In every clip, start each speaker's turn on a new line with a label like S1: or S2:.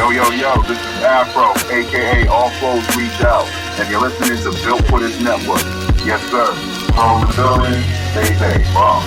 S1: Yo, this is Afro, a.k.a. All Flows Reach Out, and you're listening to Built for This Network. Yes, sir. From the building, baby. Bomb.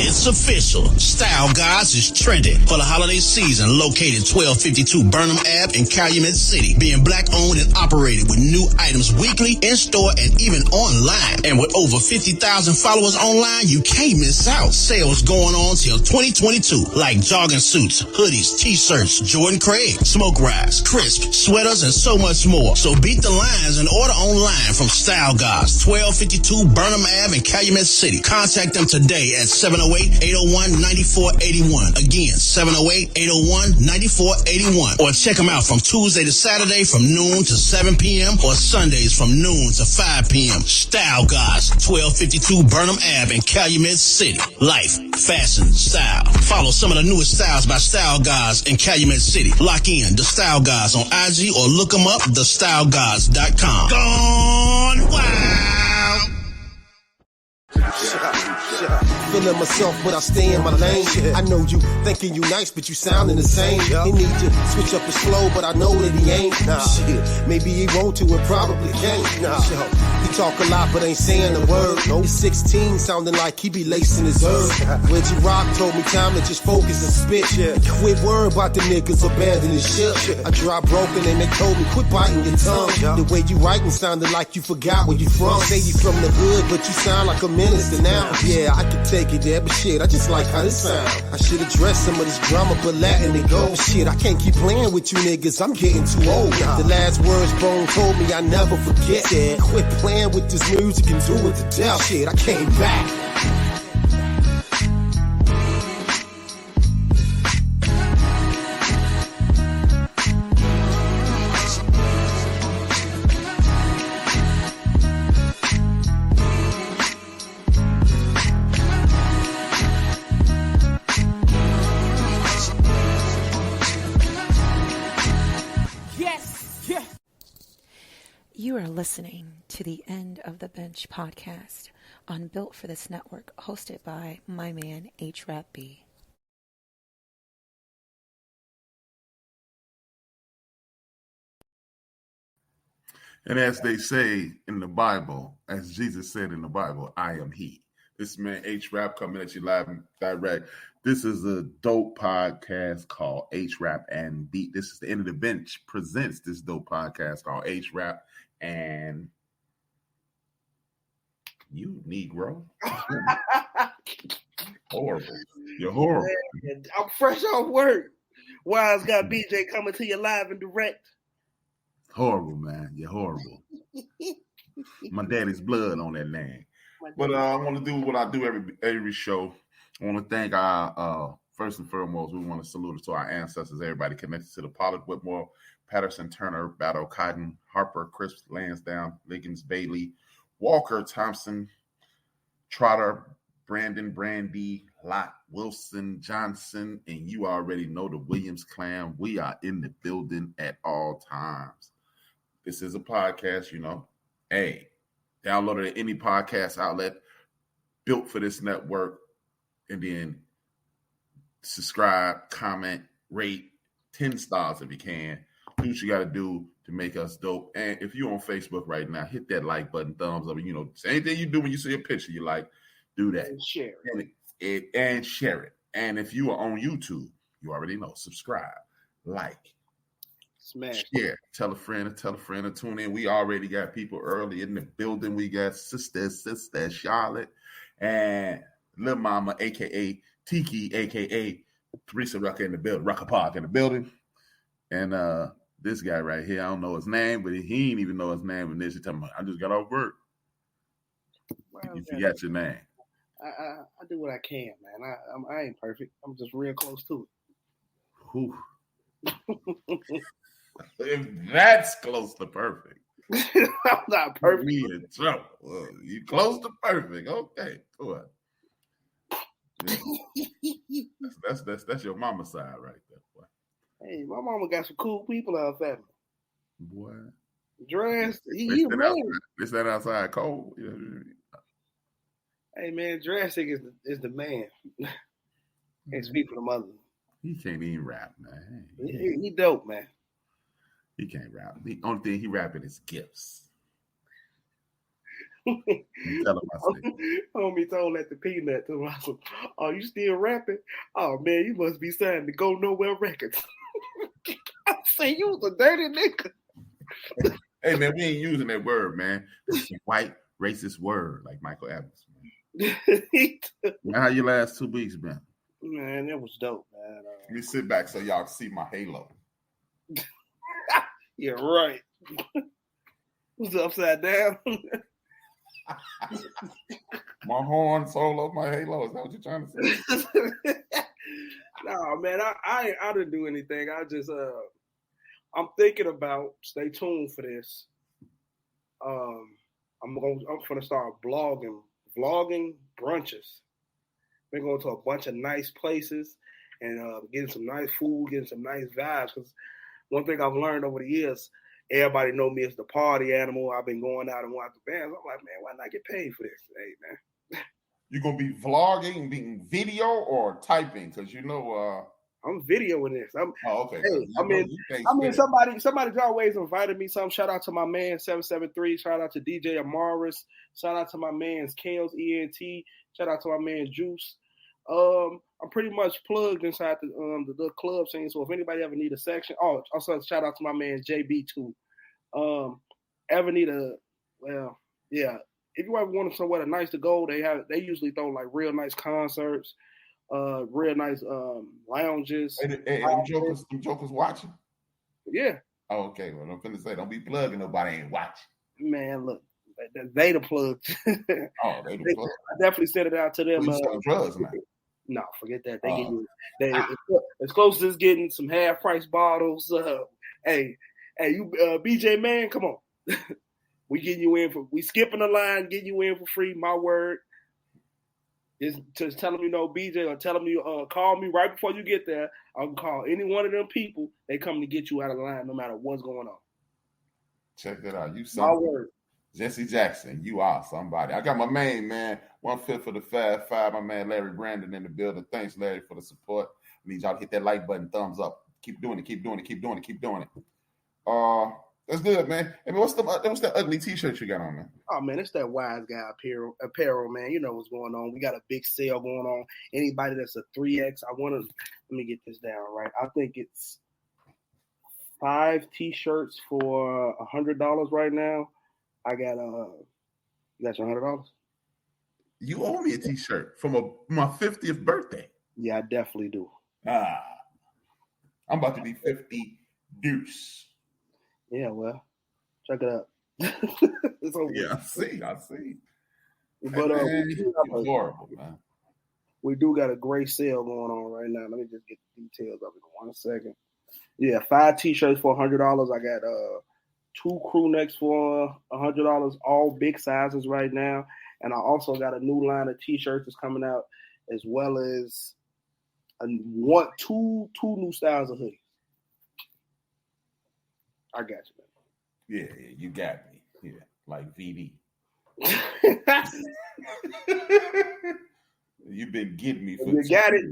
S2: It's official. Style Guys is trending for the holiday season. Located 1252 Burnham Ave in Calumet City. Being black owned and operated with new items weekly, in store, and even online. And with over 50,000 followers online, you can't miss out. Sales going on till 2022. Like jogging suits, hoodies, t-shirts, Jordan Craig, smoke rise, crisp, sweaters, and so much more. So beat the lines and order online from Style Guys, 1252 Burnham Ave in Calumet City. Contact them today at 708-801-9481. Again, 708-801-9481. Or check them out from Tuesday to Saturday from noon to 7 p.m. or Sundays from noon to 5 p.m. Style Guys, 1252 Burnham Ave in Calumet City. Life, fashion, style. Follow some of the newest styles by Style Guys in Calumet City. Lock in The Style Guys on IG or look them up, thestyleguys.com. Gone wild!
S3: Feeling myself, but I stay in my lane. I know you thinking you nice, but you sounding the same. He need to switch up his flow, but I know that he ain't. Maybe he want to and probably can't. He talk a lot, but ain't saying a word. He's 16, sounding like he be lacing his herb. Reggie Rock told me time to just focus and spit. Quit worrying about the niggas abandoning shit. I dropped broken and they told me quit biting your tongue. The way you writing sounded like you forgot where you from. Say you from the hood, but you sound like a minister now. Yeah, I could take it there, but shit, I just like how this sound. I should address some of this drama, but letting it go. Shit, I can't keep playing with you niggas, I'm getting too old. The last words Bone told me I never forget. Quit playing with this music and do it to death. Shit, I came back.
S4: You are listening to the End of the Bench podcast on Built for This Network, hosted by my man, HRap.
S5: And as they say in the Bible, as Jesus said in the Bible, I am he. This man HRap coming at you live and direct. This is a dope podcast called HRap and Beat. This is the End of the Bench presents this dope podcast called HRap and you Negro. Horrible. You're horrible.
S6: Man, I'm fresh off work. Wise got BJ coming to you live and direct.
S5: Horrible, man. You're horrible. My daddy's blood on that land. But I want to do what I do every show. I want to thank our first and foremost, we want to salute to our ancestors, everybody connected to the Pollard, Whitmore, Patterson, Turner, Battle, Cotton, Harper, Crisp, Lansdowne, Liggins, Bailey, Walker, Thompson, Trotter, Brandon, Brandy, Lott, Wilson, Johnson, and you already know the Williams clan. We are in the building at all times. This is a podcast, you know. Hey, download it at any podcast outlet, Built for This Network, and then subscribe, comment, rate, 10 stars if you can. Do what you got to do to make us dope. And if you're on Facebook right now, hit that like button, thumbs up. You know, same thing you do when you see a picture you like, do that.
S6: And share
S5: it. And share it. And if you are on YouTube, You already know. Subscribe, like,
S6: Smash.
S5: share, tell a friend to tune in. We already got people early in the building. We got sister Charlotte and Lil Mama, aka Tiki, aka Teresa Rucker in the building, Rucker Park in the building. And this guy right here, I don't know his name, but he ain't even know his name. And then she tell me, I just got off work.
S6: Well,
S5: You forgot your name.
S6: I do what I can, man. I ain't perfect. I'm just real close to
S5: Whew. If that's close to perfect.
S6: it. I'm not perfect.
S5: Me in trouble. You close to perfect. Okay, cool. Yeah. That's your mama side right there, boy.
S6: Hey, my mama got some cool people in her family.
S5: Boy.
S6: Dress, he a man.
S5: They stand outside cold. Yeah.
S6: Hey man, Jurassic is the man. Can't speak for the mother.
S5: He can't even rap, man.
S6: He dope, man.
S5: He can't rap. The only thing he rapping is gifts. Tell him I said.
S6: Homie told that to Peanut to him. Oh, you still rapping? Oh man, you must be signed to Go Nowhere Records. I say you was a dirty nigga.
S5: Hey man, we ain't using that word, man. It's a white racist word, like Michael Evans. Man, how your last 2 weeks been?
S6: Man, it was dope, man.
S5: Let me sit back so y'all can see my halo.
S6: Yeah, right. Was it upside down?
S5: My horn solo, my halo. Is that what you're trying to say?
S6: No, man, I didn't do anything. I just I'm thinking about, stay tuned for this. I'm gonna start vlogging brunches. We're going to a bunch of nice places and getting some nice food, getting some nice vibes. Because one thing I've learned over the years, everybody know me as the party animal. I've been going out and watching bands. I'm like, man, why not get paid for this? Hey, man. You going to be vlogging, being video or typing? Because you know, I'm videoing this. Okay. Hey, I mean, somebody's always invited me. Some shout out to my man 773. Shout out to DJ Amaris. Shout out to my man's Kales ENT. Shout out to my man Juice. I'm pretty much plugged inside the club scene. So if anybody ever need a section, also shout out to my man JB too. Ever need if you ever want somewhere nice to go, they usually throw like real nice concerts, real nice lounges. Hey, them jokers watching? Yeah. Oh, okay. Well, I'm finna say, don't be plugging nobody ain't watching. Man, look, they the plug. They the plug. I definitely sent it out to them. You selling drugs, man? No, forget that. They get you. As close as getting some half price bottles. Hey, you BJ man, come on. We getting you in we skipping the line, getting you in for free. My word. Just tell them, BJ, or tell them you call me right before you get there. I'll call any one of them people. They come to get you out of the line no matter what's going on. Check that out. You my word. Jesse Jackson, you are somebody. I got my main man, 1/5 of the Fab Five, my man Larry Brandon in the building. Thanks, Larry, for the support. I need y'all to hit that like button, thumbs up. Keep doing it. That's good, man. I mean, what's that ugly T-shirt you got on, man? Oh man, it's that Wise Guy apparel, man. You know what's going on. We got a big sale going on. Anybody that's a 3X, let me get this down right. I think it's 5 T-shirts for $100 right now. I got you got your $100? You owe me a T-shirt from my 50th birthday. Yeah, I definitely do. I'm about to be 50 deuce. Yeah, well, check it out. It's over. Yeah, I see. But horrible, man. We do got a great sale going on right now. Let me just get the details of it in 1 second. Yeah, 5 T-shirts for $100. I got 2 crew necks for $100, all big sizes right now. And I also got a new line of T-shirts that's coming out, as well as two new styles of hoodies. I got you, man. Yeah, you got me. Yeah, like VD. You've been getting me for you got it.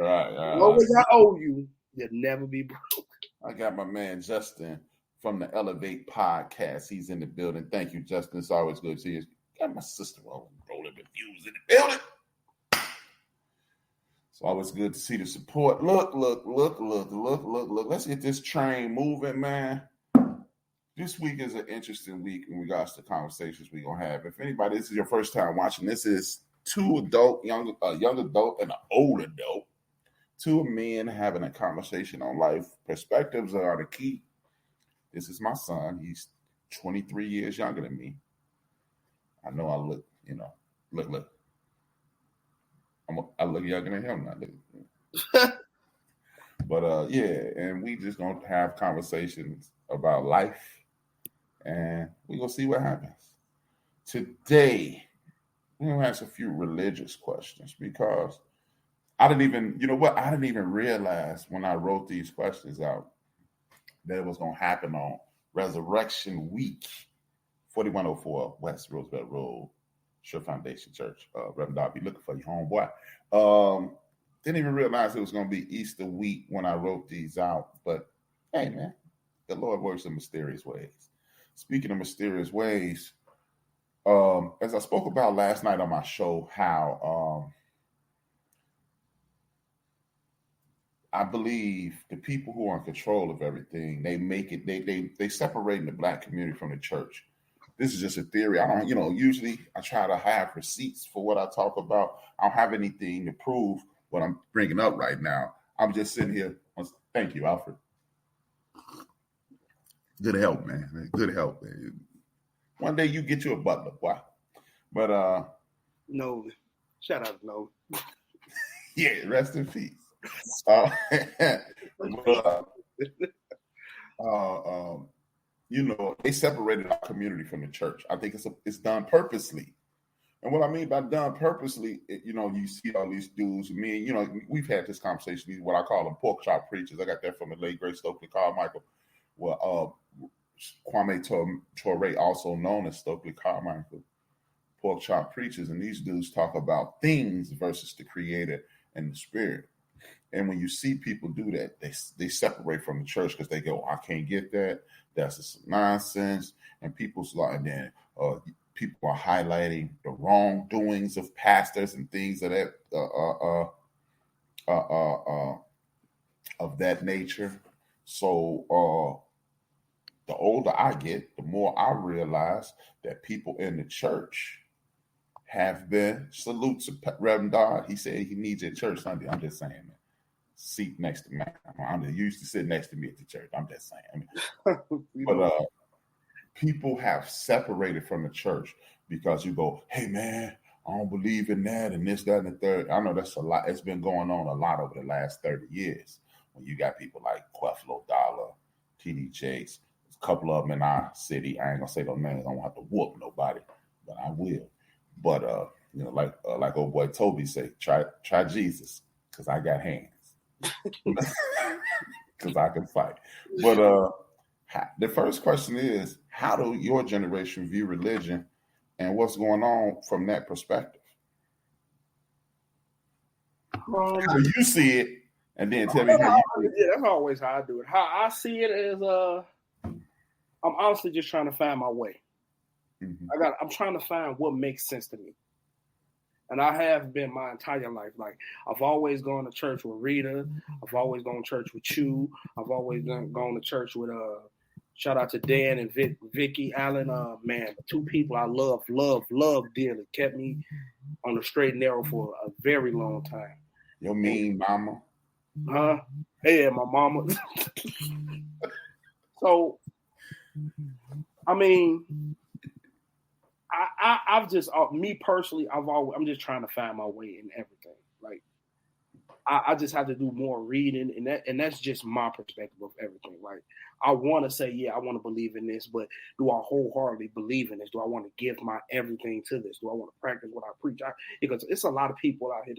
S6: All right. As long as I owe you, you'll never be broke. I got my man Justin from the Elevate Podcast. He's in the building. Thank you, Justin. It's always good to see you. Got my sister rolling the views in the building.
S5: It's always good to see the support. Look. Let's get this train moving, man. This week is an interesting week in regards to conversations we're going to have. If anybody, this is your first time watching, this is two adult, young adult and an old adult. Two men having a conversation on life. Perspectives are the key. This is my son. He's 23 years younger than me. I know I look, look. I look younger than him now. But yeah, and we just gonna have conversations about life, and we gonna see what happens. Today, we're gonna ask a few religious questions because I didn't even realize when I wrote these questions out that it was gonna happen on Resurrection Week, 4104 West Roosevelt Road, Sure Foundation Church. Reverend Darby, looking for you, homeboy. Didn't even realize it was going to be Easter week when I wrote these out. But hey, man, the Lord works in mysterious ways. Speaking of mysterious ways, as I spoke about last night on my show, how I believe the people who are in control of everything, they separate the black community from the church. This is just a theory. I don't, usually I try to have receipts for what I talk about. I don't have anything to prove what I'm bringing up right now. I'm just sitting here. Thank you, Alfred. Good help, man. Good help, man. One day you get you a butler, boy. But
S6: no, shout out to No.
S5: Yeah, rest in peace. They separated our community from the church. I think it's done purposely. And what I mean by done purposely, you see all these dudes. Me, we've had this conversation. What I call them pork chop preachers. I got that from the late great Stokely Carmichael. Well, Kwame Ture, also known as Stokely Carmichael, pork chop preachers. And these dudes talk about things versus the Creator and the Spirit. And when you see people do that, they separate from the church because they go, I can't get that. That's just nonsense. And people are highlighting the wrongdoings of pastors and things of that nature. So the older I get, the more I realize that people in the church have been. Salute to Reverend Dodd. He said he needs at church Sunday. I'm just saying, man. Seat next to me. I'm used to sit next to me at the church. I'm just saying. But people have separated from the church because you go, hey man, I don't believe in that and this, that, and the third. I know that's a lot. It's been going on a lot over the last 30 years. When you got people like Quefflo Dollar, TD Jakes, a couple of them in our city. I ain't gonna say those names. I don't have to whoop nobody, but I will. But like old boy Toby say, try Jesus, because I got hands. Because I can fight. But the first question is, how do your generation view religion and what's going on from that perspective? How do you see it? And then tell me how you
S6: see it. That's always how I do it. How I see it is I'm honestly just trying to find my way. Mm-hmm. I'm trying to find what makes sense to me. And I have been my entire life. Like, I've always gone to church with Rita. I've always gone to church with you. I've always gone to church with shout out to Dan and Vicky Allen. Man, two people I love dearly. Kept me on the straight and narrow for a very long time.
S5: Your mean mama.
S6: Huh? Yeah, my mama. So, I mean, I've just, me personally, I'm just trying to find my way in everything. Like, I just have to do more reading, and that's just my perspective of everything. Like, I want to say, yeah, I want to believe in this, but do I wholeheartedly believe in this? Do I want to give my everything to this? Do I want to practice what I preach? Because it's a lot of people out here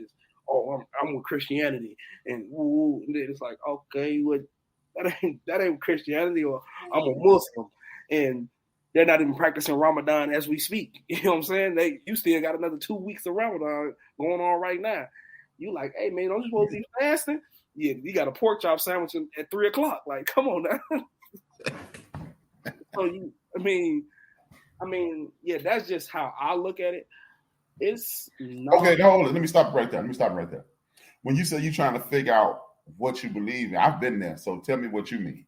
S6: I'm with Christianity, and it's like, okay, that ain't Christianity, or I'm a Muslim, and they're not even practicing Ramadan as we speak. You know what I'm saying? You still got another 2 weeks of Ramadan going on right now. You like, hey man, don't you supposed to be fasting? Yeah, you got a pork chop sandwich at 3:00. Like, come on now. So I mean, yeah, that's just how I look at it. It's not...
S5: Okay, hold on. Let me stop right there. When you say you're trying to figure out what you believe in, I've been there. So tell me what you mean.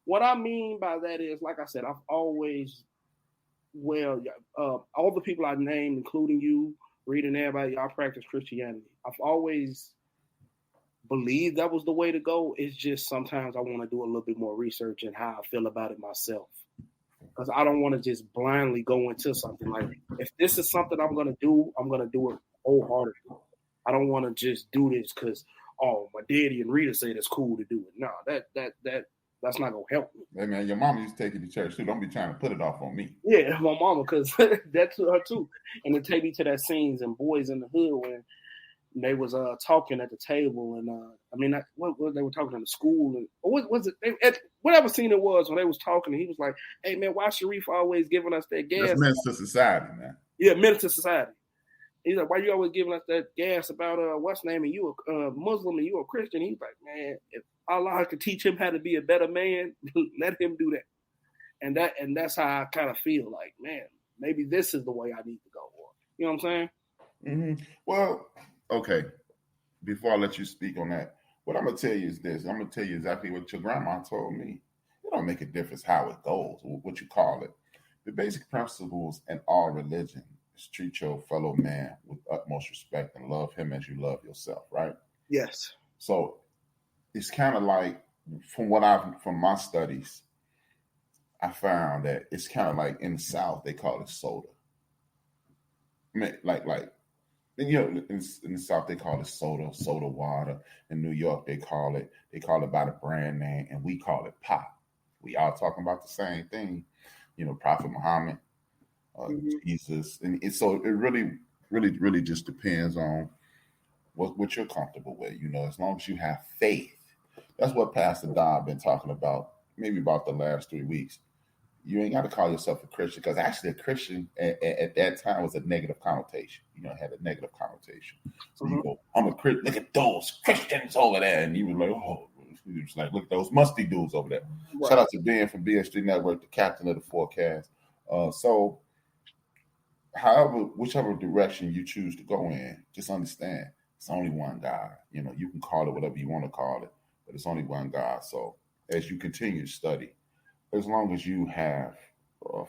S6: What I mean by that is, like I said, I've always, all the people I named, including you, reading everybody, y'all practice Christianity. I've always believed that was the way to go. It's just sometimes I want to do a little bit more research and how I feel about it myself. Because I don't want to just blindly go into something. Like, if this is something I'm going to do it wholeheartedly. I don't want to just do this because, my daddy and Rita said it's cool to do it. No, that's not going to help me.
S5: Hey, man, your mama used to take you to church, too. Don't be trying to put it off on me.
S6: Yeah, my mama, because that's her, too. And it take me to that scenes in Boys in the Hood when they was talking at the table. And, what they were talking in the school. And what was it? Whatever scene it was when they was talking, he was like, hey, man, why Sharif always giving us that gas?
S5: That's meant to society, man.
S6: Yeah, meant to society. He's like, why you always giving us that gas about what's name and you a Muslim and you a Christian? He's like, man, if Allah could teach him how to be a better man, let him do that. And that's how I kind of feel like, man, maybe this is the way I need to go. You know what I'm saying?
S5: Mm-hmm. Well, okay. Before I let you speak on that, what I'm going to tell you is this. I'm going to tell you exactly what your grandma told me. It don't make a difference how it goes, what you call it. The basic principles in all religion is treat your fellow man with utmost respect and love him as you love yourself, right?
S6: Yes.
S5: So it's kind of like, from my studies, I found that it's kind of like in the South, they call it soda. I mean, like in the South, they call it soda water. In New York, they call it by the brand name, and we call it pop. We all talking about the same thing, Prophet Muhammad, Jesus. And so it really, really, really just depends on what you're comfortable with, as long as you have faith. That's what Pastor Don been talking about, maybe about the last 3 weeks. You ain't got to call yourself a Christian, because actually a Christian at that time was a negative connotation. It had a negative connotation. So you go, I'm a Christian. Look at those Christians over there. And you were like, you was like, look at those musty dudes over there. Right. Shout out to Ben from BS3 Network, the captain of the forecast. So whichever direction you choose to go in, just understand it's only one God. You can call it whatever you want to call it, but it's only one God. So as you continue to study, as long as you have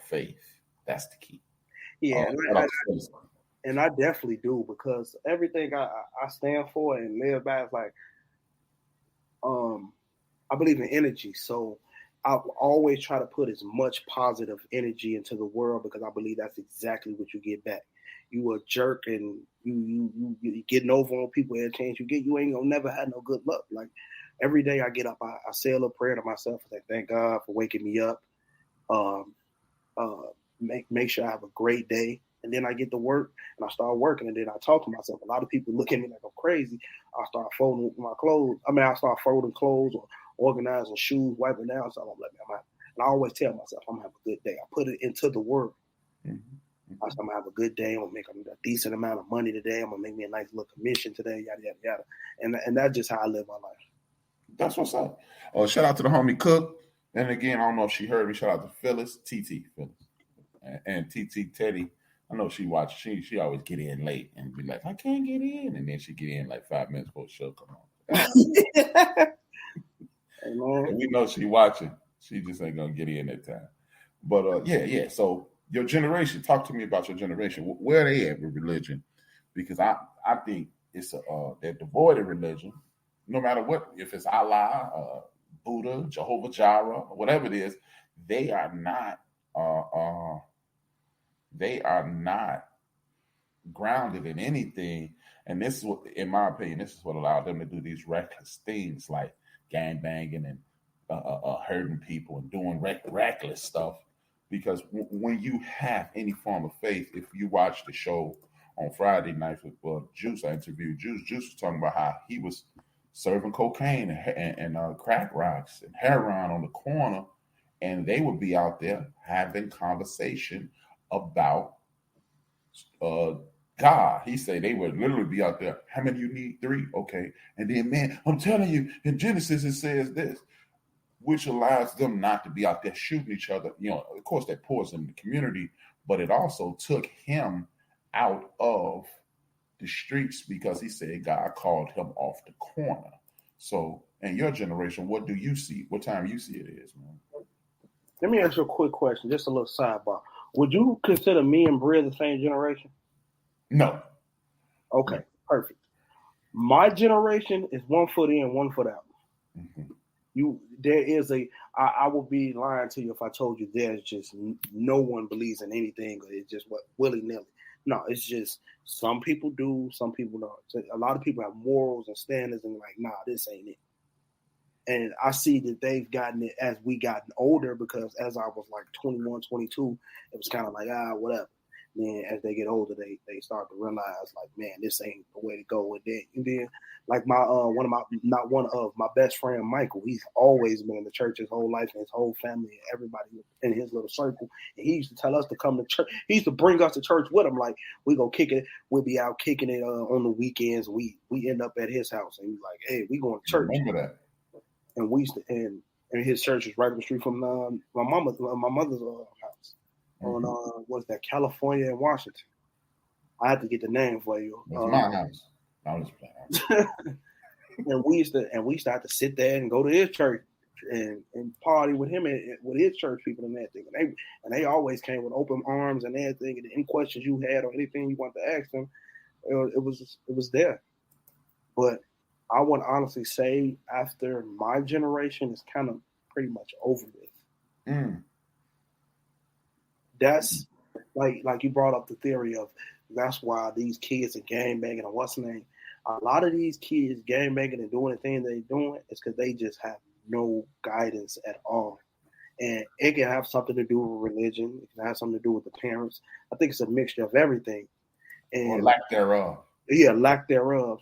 S5: faith, that's the key.
S6: Yeah, and I definitely do, because everything I stand for and live by is like, I believe in energy. So I always try to put as much positive energy into the world, because I believe that's exactly what you get back. You a jerk and you getting over on people every chance you get, you ain't gonna never have no good luck. Like, every day I get up, I say a little prayer to myself. I say, thank God for waking me up. Make sure I have a great day. And then I get to work and I start working, and then I talk to myself. A lot of people look at me like I'm crazy. I start folding my clothes. I start folding clothes or organizing shoes, wiping down. So I'm like, and I always tell myself, I'm going to have a good day. I put it into the work. Mm-hmm. I'm going to have a good day. I'm going to make a decent amount of money today. I'm going to make me a nice little commission today, yada, yada, yada. And that's just how I live my life. That's what's up.
S5: Shout out to the homie Cook. And again, I don't know if she heard me. Shout out to Phyllis, TT Phyllis, and TT Teddy. I know she watch. She always get in late and be like, I can't get in, and then she get in like 5 minutes before the show come on. And we know she watching. She just ain't gonna get in that time. But yeah. So your generation, talk to me about your generation. Where are they at with religion? Because I think it's they're devoid of religion. No matter what, if it's Allah, Buddha, Jehovah Jireh, whatever it is, they are not grounded in anything. And this is what, in my opinion, this is what allowed them to do these reckless things like gang banging and hurting people and doing reckless stuff. Because when you have any form of faith, if you watch the show on Friday nights with Juice, I interviewed Juice. Juice was talking about how he was serving cocaine and crack rocks and heroin on the corner, and they would be out there having conversation about God. He said they would literally be out there. How many you need? 3? Okay. And then, man, I'm telling you, in Genesis it says this, which allows them not to be out there shooting each other. Of course, that pours in the community, but it also took him out of the streets because he said God called him off the corner. So, in your generation, what do you see? What time you see it is, man?
S6: Let me ask you a quick question, just a little sidebar. Would you consider me and Bria the same generation?
S5: No.
S6: Okay, perfect. My generation is 1 foot in, 1 foot out. Mm-hmm. I would be lying to you if I told you there's just no one believes in anything. It's just what willy-nilly. No, it's just some people do, some people don't. So a lot of people have morals and standards and like, nah, this ain't it. And I see that they've gotten it as we gotten older because as I was like 21, 22, it was kind of like, whatever. Then as they get older, they start to realize like, man, this ain't the way to go. And then like my my best friend Michael, he's always been in the church his whole life and his whole family and everybody in his little circle. And he used to tell us to come to church. He used to bring us to church with him. Like we go kick it. We'll be out kicking it on the weekends. We end up at his house and he's like, hey, we going to church.
S5: Remember that.
S6: And we used to, and his church is right up the street from my mother's house. On what's that, California and Washington. I have to get the name for you.
S5: It's my house. I was playing.
S6: And we used to have to sit there and go to his church and party with him and with his church people and everything. And they always came with open arms and everything. And any questions you had or anything you wanted to ask them, it was there. But I would honestly say after my generation, it's kind of pretty much over with. That's like you brought up the theory of that's why these kids are gang banging and what's the name. A lot of these kids gang banging and doing the thing they're doing is because they just have no guidance at all. And it can have something to do with religion. It can have something to do with the parents. I think it's a mixture of everything. And
S5: or lack thereof.
S6: Yeah, lack thereof.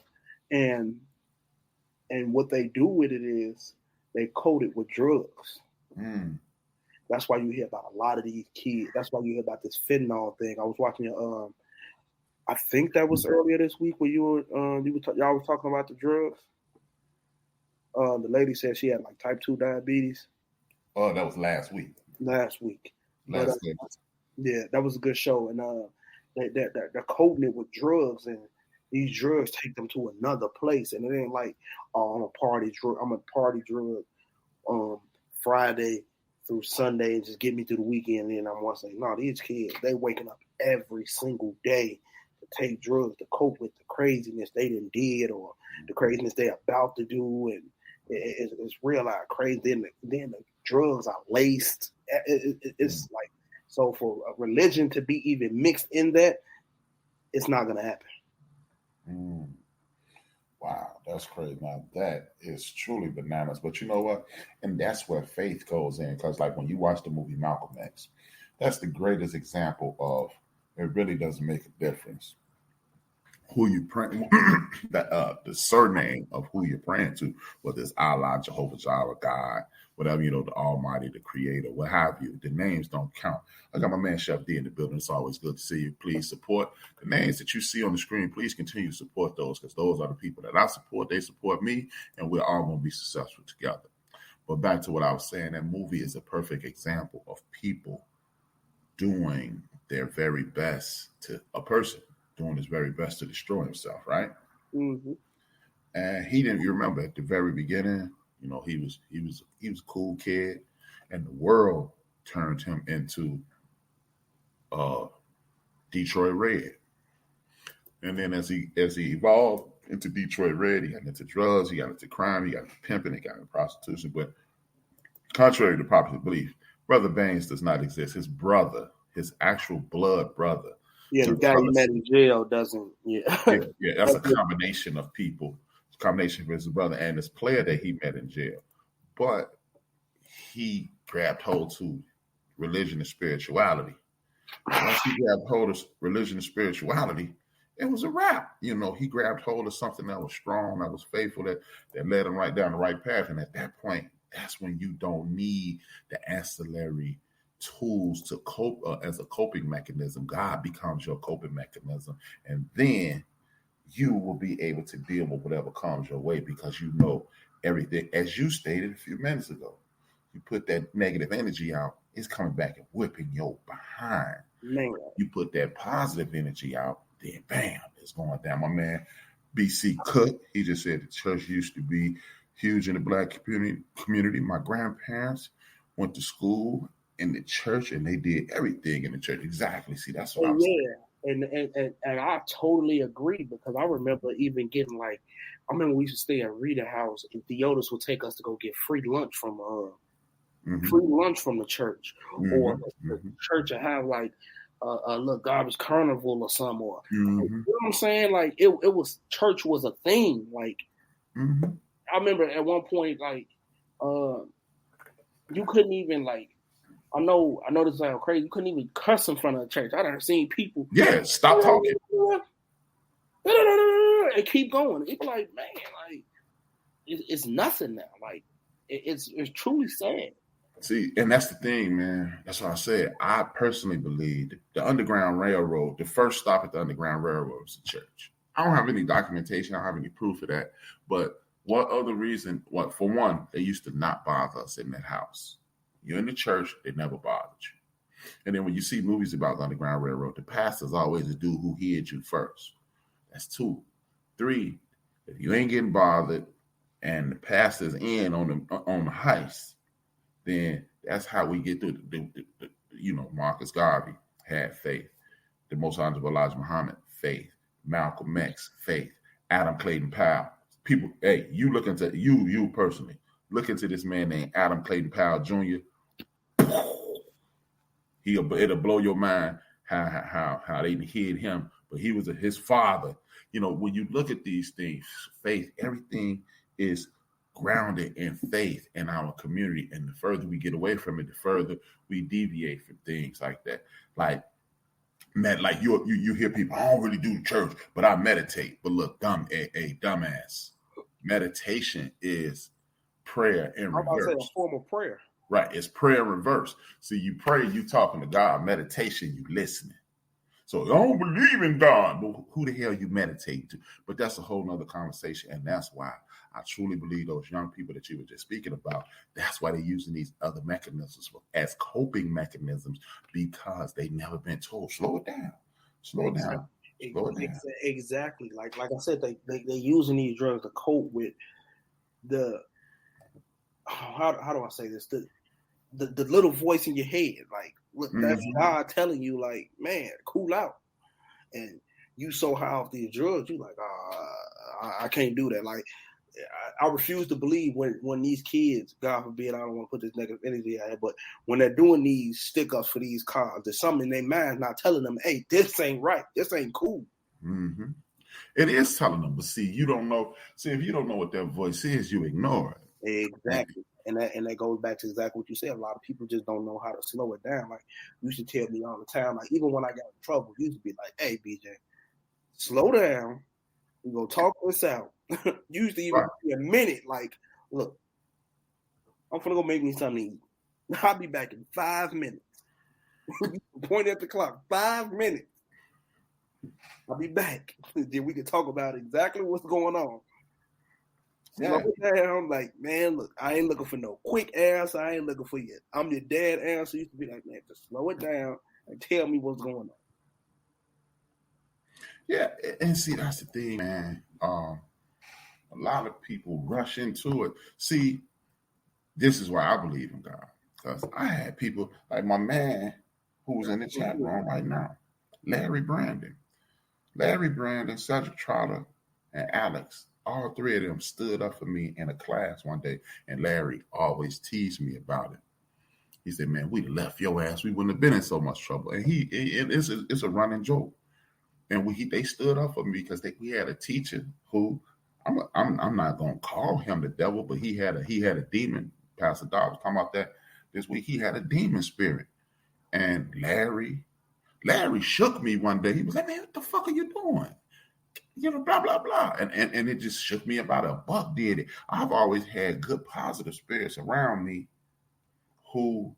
S6: And what they do with it is they coat it with drugs. That's why you hear about a lot of these kids. That's why you hear about this fentanyl thing. I was watching I think that was earlier this week where y'all was talking about the drugs. The lady said she had like type 2 diabetes.
S5: Oh, that was last week.
S6: Yeah, that was a good show. And they're coating it with drugs, and these drugs take them to another place. And it ain't like, I'm a party drug Friday through Sunday and just get me through the weekend. And then I'm going to say, no, these kids, they waking up every single day to take drugs to cope with the craziness they did or the craziness they about to do. And it's real out crazy. Then the drugs are laced. It's like, so for a religion to be even mixed in that, it's not going to happen.
S5: Wow, that's crazy. Now that is truly bananas. But you know what? And that's where faith goes in. Because like when you watch the movie Malcolm X, that's the greatest example of it really doesn't make a difference who you pray, the surname of who you're praying to, whether it's Allah, Jehovah Jireh, God, whatever, the Almighty, the Creator, what have you. The names don't count. I got my man Chef D in the building. It's always good to see you. Please support the names that you see on the screen. Please continue to support those because those are the people that I support. They support me, and we're all going to be successful together. But back to what I was saying, that movie is a perfect example of people doing their very best to a person. Doing his very best to destroy himself, right?
S6: Mm-hmm.
S5: And he didn't. You remember at the very beginning, he was a cool kid, and the world turned him into Detroit Red. And then as he evolved into Detroit Red, he got into drugs, he got into crime, he got into pimping, he got into prostitution. But contrary to popular belief, Brother Baines does not exist. His brother, his actual blood brother.
S6: Yeah, the guy you met in jail doesn't. Yeah,
S5: that's a combination of people. It's a combination of his brother and this player that he met in jail. But he grabbed hold to religion and spirituality. Once he grabbed hold of religion and spirituality, it was a wrap. He grabbed hold of something that was strong, that was faithful, that led him right down the right path. And at that point, that's when you don't need the ancillary tools to cope as a coping mechanism. God becomes your coping mechanism, and then you will be able to deal with whatever comes your way because you know everything. As you stated a few minutes ago, you put that negative energy out, it's coming back and whipping your behind.
S6: Man.
S5: You put that positive energy out, then bam, is going down. My man, BC Cook, he just said the church used to be huge in the black community. My grandparents went to school in the church, and they did everything in the church. Exactly. See, that's what I was saying.
S6: And I totally agree, because I remember even getting I remember we used to stay at Rita House, and Theodis would take us to go get free lunch from the church, or the church would have a little garbage carnival or something. Or, you know what I'm saying? It was, church was a thing. I remember at one point, you couldn't even I know this sounds crazy. You couldn't even cuss in front of the church. I done seen people.
S5: Yeah, stop talking.
S6: And keep going. It's man, it's nothing now. It's truly sad.
S5: See, and that's the thing, man. That's what I said. I personally believe the Underground Railroad, the first stop at the Underground Railroad was the church. I don't have any documentation. I don't have any proof of that. But what other reason? For one, they used to not bother us in that house. You're in the church, they never bothered you. And then when you see movies about the Underground Railroad, the pastor's always the dude who hid you first. That's 2. 3, if you ain't getting bothered and the pastor's in on the heist, then that's how we get through. Marcus Garvey had faith. The Most Honorable Elijah Muhammad, faith. Malcolm X, faith. Adam Clayton Powell. People, hey, you look into you personally. Look into this man named Adam Clayton Powell Jr. It'll blow your mind how they hid him, but he was his father. When you look at these things, faith, everything is grounded in faith in our community. And the further we get away from it, the further we deviate from things like that. You hear people, I don't really do church, but I meditate. But look, dumbass. Meditation is prayer in reverse.
S6: I'm about to say a form of prayer.
S5: Right. It's prayer in reverse. So you pray, you talking to God. Meditation, you listening. So I don't believe in God. But who the hell you meditate to? But that's a whole nother conversation. And that's why I truly believe those young people that you were just speaking about, that's why they're using these other mechanisms as coping mechanisms, because they've never been told, slow it down. Slow it down.
S6: Exactly. Like I said, they're using these drugs to cope with the how do I say this? The little voice in your head, look, that's God telling you, man, cool out. And you so high off these drugs, you I can't do that. I refuse to believe when these kids, God forbid, I don't want to put this negative energy out here, but when they're doing these stick-ups for these cars, there's something in their mind not telling them, hey, this ain't right. This ain't cool.
S5: Mm-hmm. It is telling them, but see, you don't know. See, if you don't know what that voice is, you ignore it.
S6: Exactly. And that goes back to exactly what you said. A lot of people just don't know how to slow it down. You used to tell me all the time, even when I got in trouble, you used to be like, hey, BJ, slow down. We're going to talk this out. Usually even be a minute, look, I'm going to go make me something to eat. I'll be back in 5 minutes. Point at the clock, 5 minutes. I'll be back. Then we can talk about exactly what's going on. Slow it down, man, look, I ain't looking for no quick answer. I ain't looking for you. I'm your dad answer. Used to be like, man, just slow it down and tell me what's going on.
S5: Yeah, and see, that's the thing, man. A lot of people rush into it. See, this is why I believe in God. Because I had people like my man who was in the chat room right now, Larry Brandon, Cedric Trotter, and Alex. All 3 of them stood up for me in a class one day, and Larry always teased me about it. He said, man, we'd have left your ass. We wouldn't have been in so much trouble. And it's a running joke. And they stood up for me because we had a teacher who, I'm not going to call him the devil, but he had a demon. Pastor Dodd was talking about that this week. He had a demon spirit. And Larry shook me one day. He was like, man, what the fuck are you doing? Blah, blah, blah. And it just shook me about a buck did it. I've always had good, positive spirits around me who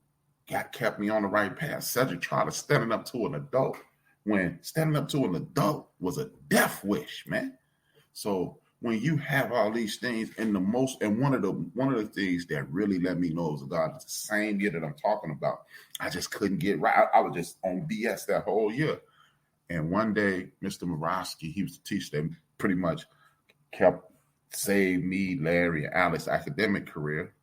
S5: kept me on the right path. Cedric Trotter standing up to an adult when standing up to an adult was a death wish, man. So when you have all these things and one of the things that really let me know it was God is the same year that I'm talking about. I just couldn't get right. I was just on BS that whole year. And one day, Mr. Morosky, he was the teacher that pretty much saved me, Larry, and Alex's academic career.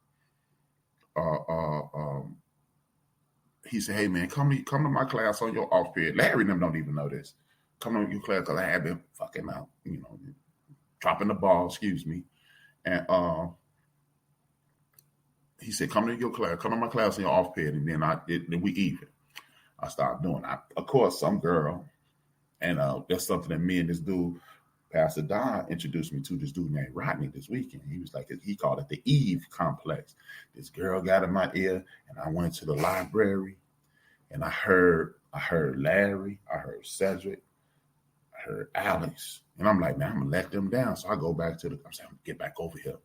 S5: He said, "Hey man, come to my class on your off period." Larry and them don't even know this. Come to your class because I have been fucking out, dropping the ball. Excuse me. And he said, "Come to your class. Come to my class on your off period, and then we even." I started doing. Of course, some girl, and that's something that me and this dude, Pastor Don, introduced me to. This dude named Rodney this weekend. He was like, he called it the Eve complex. This girl got in my ear, and I went to the library, and I heard Larry, I heard Cedric, I heard Alex, and I'm like, man, I'm gonna let them down. So I go back I'm saying, get back over here,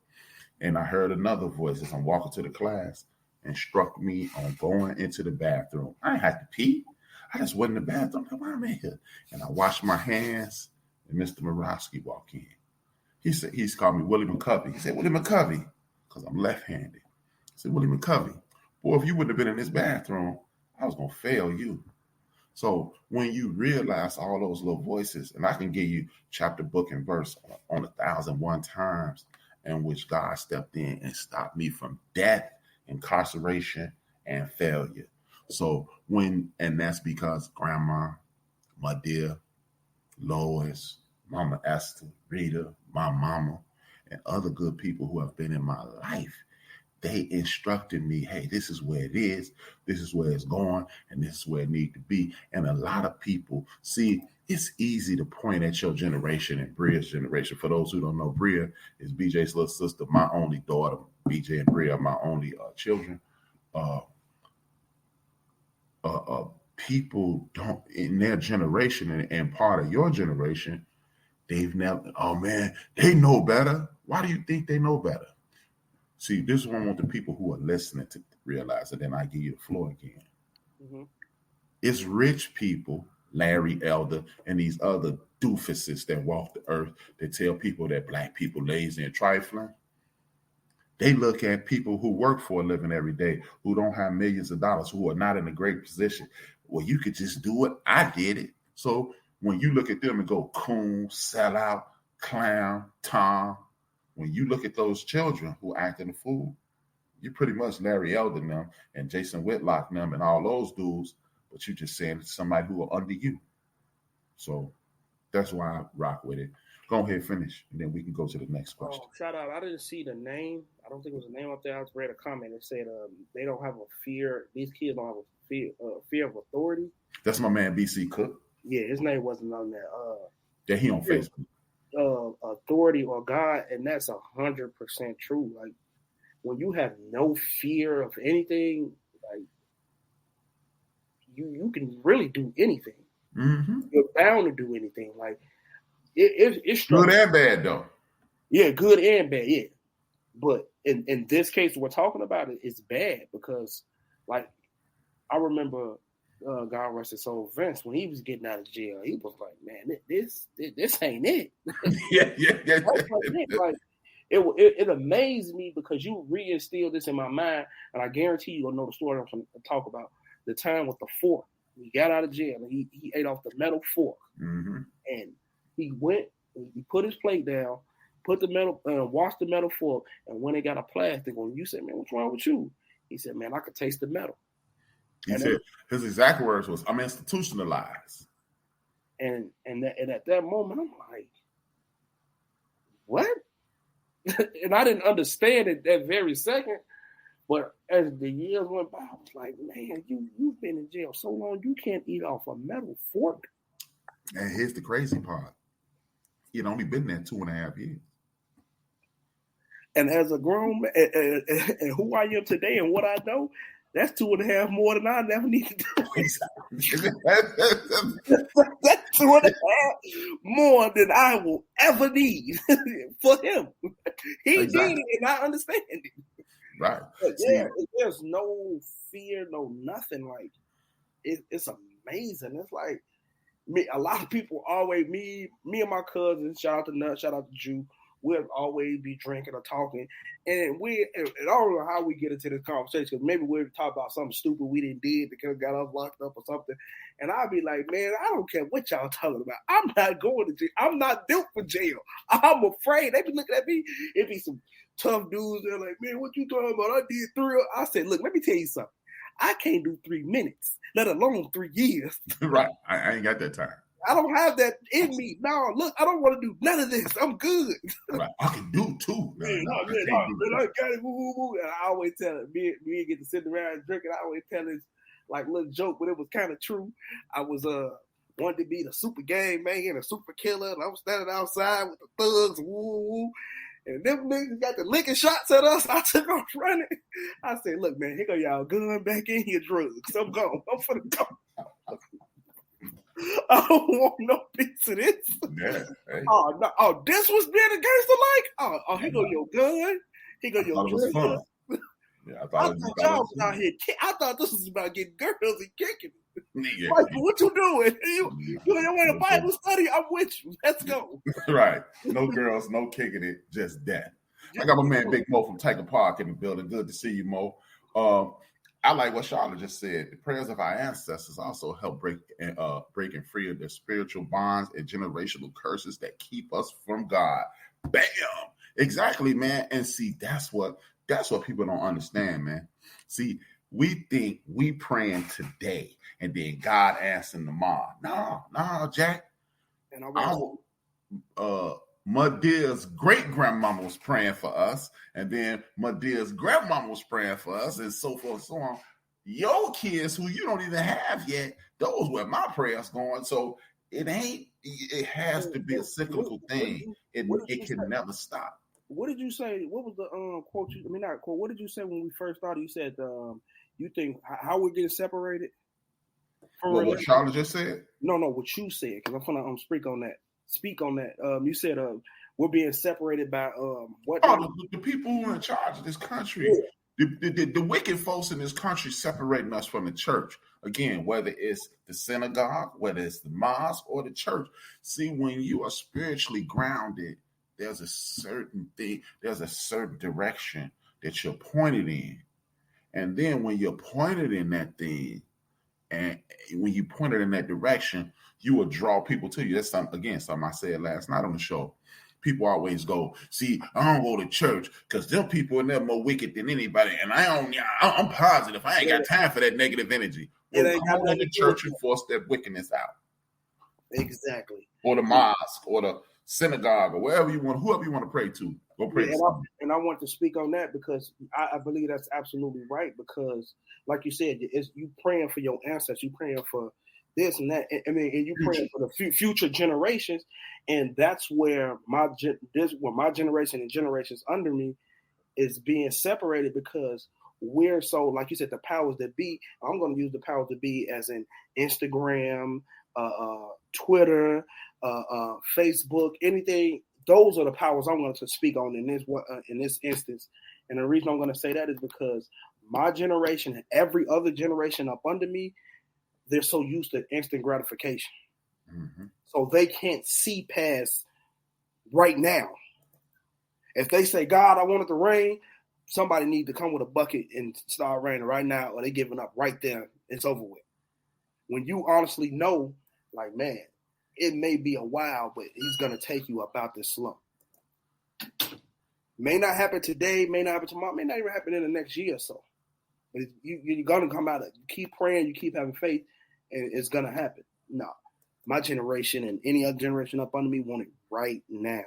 S5: and I heard another voice as I'm walking to the class, instruct me on going into the bathroom. I ain't had to pee. I just went in the bathroom. I'm like, why am I in here? And I washed my hands, and Mr. Morosky walked in. He said, he's called me Willie McCovey. He said, Willie McCovey, because I'm left-handed. I said, Willie McCovey, boy, if you wouldn't have been in this bathroom, I was going to fail you. So when you realize all those little voices, and I can give you chapter, book, and verse on 1,001 times in which God stepped in and stopped me from death, incarceration, and failure. So and that's because Grandma, my dear Lois, Mama Esther, Rita, my mama, and other good people who have been in my life, they instructed me, hey, this is where it is, this is where it's going, and this is where it needs to be. And a lot of people, see, it's easy to point at your generation and Bria's generation. For those who don't know, Bria is BJ's little sister, my only daughter. BJ and Bria are my only children. People don't, in their generation and part of your generation, they've never, oh man, they know better. Why do you think they know better? See, this is what I want the people who are listening to realize, and then I give you the floor again. Mm-hmm. It's rich people, Larry Elder, and these other doofuses that walk the earth that tell people that black people lazy and trifling. They look at people who work for a living every day, who don't have millions of dollars, who are not in a great position. Well, you could just do it. I did it. So when you look at them and go, coon, sellout, clown, Tom, when you look at those children who acting a fool, you're pretty much Larry Elder and them and Jason Whitlock and them and all those dudes, but you're just saying it's somebody who are under you. So that's why I rock with it. Go ahead, finish, and then we can go to the next question.
S6: Shout out. I didn't see the name. I don't think it was a name up there. I just read a comment that said they don't have a fear. These kids don't have a fear of authority.
S5: That's my man, BC Cook.
S6: Yeah, his name wasn't on there.
S5: Yeah, he on Facebook.
S6: Authority or God, and that's 100% true. Like when you have no fear of anything, like you can really do anything. Mm-hmm. You're bound to do anything. Like it's
S5: good and bad though.
S6: Yeah, good and bad. Yeah, but in this case, we're talking about it's bad because, like, I remember God rest his soul, Vince, when he was getting out of jail, he was like, "Man, this ain't it." yeah. Like it amazed me because you reinstilled this in my mind, and I guarantee you'll know the story I'm going to talk about. The time with the fork, he got out of jail and he ate off the metal fork, mm-hmm. and he went, he put his plate down, put the metal, washed the metal fork, and when they got a plastic one, you said, "Man, what's wrong with you?" He said, "Man, I could taste the metal."
S5: He said his exact words was, "I'm institutionalized."
S6: And at that moment, I'm like, "What?" And I didn't understand it that very second. But as the years went by, I was like, "Man, you've been in jail so long, you can't eat off a metal fork."
S5: And here's the crazy part: he'd only been there 2.5 years.
S6: And as a grown man, and who I am today, and what I know, that's 2.5 more than I never need to do. That's 2.5 more than I will ever need for him. He exactly. Did it, and I understand it.
S5: Right.
S6: But yeah, there's no fear, no nothing. Like it's amazing. It's like me. A lot of people always me and my cousins. Shout out to Nut. Shout out to Jew. we'll always be drinking or talking. And I don't know how we get into this conversation, because maybe we'll talk about something stupid we didn't did that could have got us locked up or something. And I'll be like, man, I don't care what y'all talking about. I'm not going to jail. I'm not built for jail. I'm afraid. They be looking at me. It be some tough dudes. They're like, man, what you talking about? I did 3. I said, look, let me tell you something. I can't do 3 minutes, let alone 3 years.
S5: Right. I ain't got that time.
S6: I don't have that in me. No, look, I don't want to do none of this. I'm good.
S5: Right. I can do 2.
S6: I got it. Woo, woo, woo. And I always tell it. Me get to sit around and drink it. I always tell this like little joke, but it was kind of true. I was wanted to be the super gang man, a super killer, and I was standing outside with the thugs, woo, woo, woo. And them niggas got the licking shots at us. I took off running. I said, look, man, here go y'all gun back in here, drugs. I'm gone. I'm finna go. I don't want no piece of this.
S5: Yeah, hey.
S6: Oh, no. Oh, this was being a gangster like? Oh, here go your gun. Here go your drugs.
S5: Yeah,
S6: I thought y'all was out here. I thought this was about getting girls and kicking. Yeah. Like, what you doing? You want a Bible study? I'm with you. Let's go.
S5: Right. No girls, no kicking it, just that. I got my man Big Mo from Tiger Park in the building. Good to see you, Mo. I like what Charlotte just said. The prayers of our ancestors also help breaking free of their spiritual bonds and generational curses that keep us from God. Bam! Exactly, man. And see, that's what people don't understand, man. See, we think we praying today and then God answering tomorrow. No, Jack. And Madia's great grandmama was praying for us, and then Madia's grandmama was praying for us, and so forth and so on. Your kids who you don't even have yet, those were my prayers going. So it has to be a cyclical thing. It can never stop.
S6: What did you say? What was the quote? Not quote. What did you say when we first started? You said you think how we're getting separated.
S5: What Charlotte just said?
S6: No, what you said, because I'm gonna speak on that. You said we're being separated by what?
S5: The people who are in charge of this country. Yeah. The wicked folks in this country separating us from the church. Again, whether it's the synagogue, whether it's the mosque or the church. See, when you are spiritually grounded, there's a certain thing, there's a certain direction that you're pointed in. And then when you're pointed in that thing, and when you point it in that direction, you will draw people to you. That's something I said last night on the show. People always go, see, I don't go to church because them people in there more wicked than anybody. And I'm positive. I ain't got time for that negative energy. Well, come to the church and force that wickedness out.
S6: Exactly.
S5: Or the mosque or the synagogue or whoever you want to pray to. Go pray.
S6: And I want to speak on that because I believe that's absolutely right. Because, like you said, it's you praying for your ancestors, you praying for this and that. And you praying for the future generations, and that's where my generation and generations under me is being separated because we're so, like you said, the powers that be. I'm going to use the powers that be as in Instagram, Twitter, Facebook, anything. Those are the powers I'm going to speak on in this instance. And the reason I'm going to say that is because my generation and every other generation up under me, they're so used to instant gratification. Mm-hmm. So they can't see past right now. If they say, God, I want it to rain, somebody need to come with a bucket and start raining right now, or they giving up right there. It's over with. When you honestly know, like, man, it may be a while, but he's going to take you up out this slump. May not happen today, may not happen tomorrow, may not even happen in the next year or so. But you're going to come out of it. You keep praying, you keep having faith, and it's going to happen. No. My generation and any other generation up under me want it right now.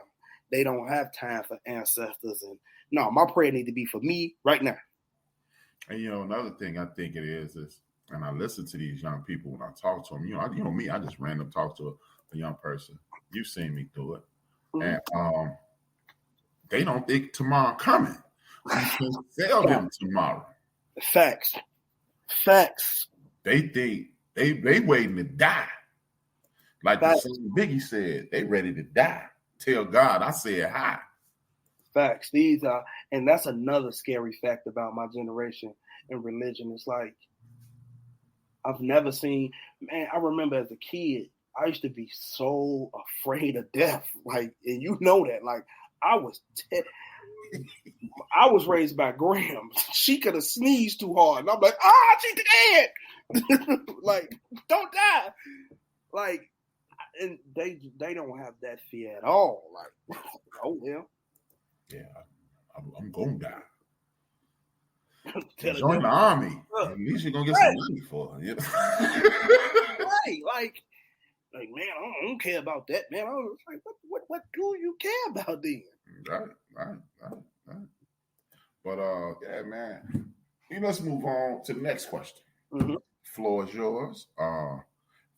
S6: They don't have time for ancestors. And no, my prayer need to be for me right now.
S5: And, another thing I think it is, and I listen to these young people when I talk to them. Me, I just random talk to a young person. You've seen me do it. Mm-hmm. And they don't think tomorrow coming. We can sell them tomorrow.
S6: Facts.
S5: They think they waiting to die. Like the same Biggie said, they ready to die. Tell God I said hi.
S6: Facts. And that's another scary fact about my generation and religion. It's like, I've never seen, man, I remember as a kid, I used to be so afraid of death. Like, and you know that, like, I was raised by Graham. She could have sneezed too hard, and I'm like, she's dead. Like, don't die. Like, and they don't have that fear at all. Like, oh well.
S5: Yeah, I'm gonna die. Join the army. At least you're gonna get some money for it.
S6: Right, like, man, I don't care about that, man. I was like, what do you care about then?
S5: Right. But yeah, man. Let's move on to the next question.
S6: Mm-hmm.
S5: Floor is yours.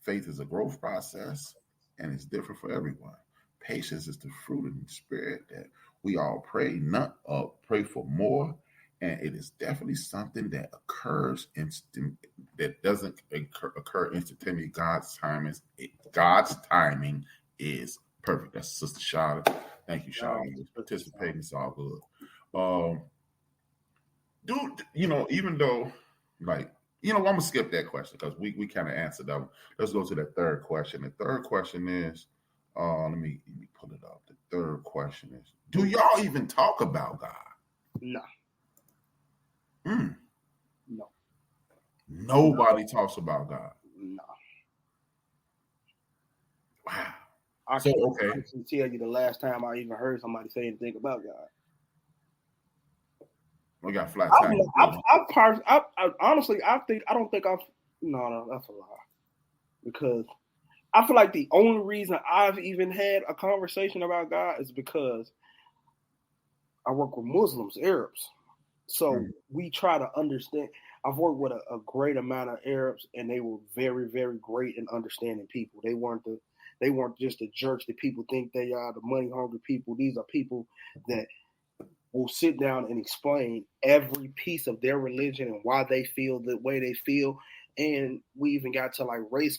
S5: Faith is a growth process, and it's different for everyone. Patience is the fruit of the spirit that we all pray for more, and it is definitely something that occurs that doesn't occur instantaneously. God's timing is perfect. That's Sister Charlotte. Thank you, Charlotte, for participating. It's all good. Dude, even though, like, I'm gonna skip that question because we kind of answered that one. Let's go to the third question. The third question is, let me pull it up. The third question is, do y'all even talk about God?
S6: No. No.
S5: Nobody talks about God.
S6: No.
S5: Wow.
S6: I can't tell you the last time I even heard somebody say anything about God.
S5: We got flat tire.
S6: Honestly, no, that's a lie. Because I feel like the only reason I've even had a conversation about God is because I work with Muslims, Arabs. So we try to understand. I've worked with a great amount of Arabs, and they were very, very great in understanding people. They weren't just the jerks that people think they are, the money-hungry people. These are people that will sit down and explain every piece of their religion and why they feel the way they feel. And we even got to like race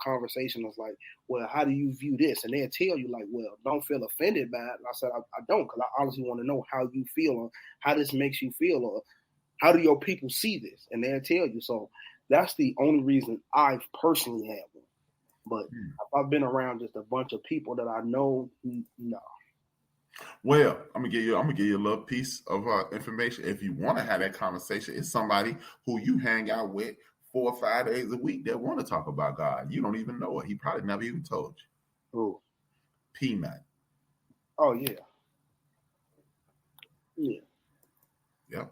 S6: conversation. I was like, well, how do you view this? And they'll tell you like, well, don't feel offended by it. And I said, I don't, because I honestly want to know how you feel or how this makes you feel or how do your people see this? And they'll tell you. So that's the only reason I've personally had one. But if I've been around just a bunch of people that I know, no.
S5: Well, I'm gonna give you a little piece of information. If you want to have that conversation, it's somebody who you hang out with 4 or 5 days a week that want to talk about God. You don't even know it. He probably never even told you.
S6: Who?
S5: Peanut.
S6: Oh yeah. Yeah.
S5: Yep.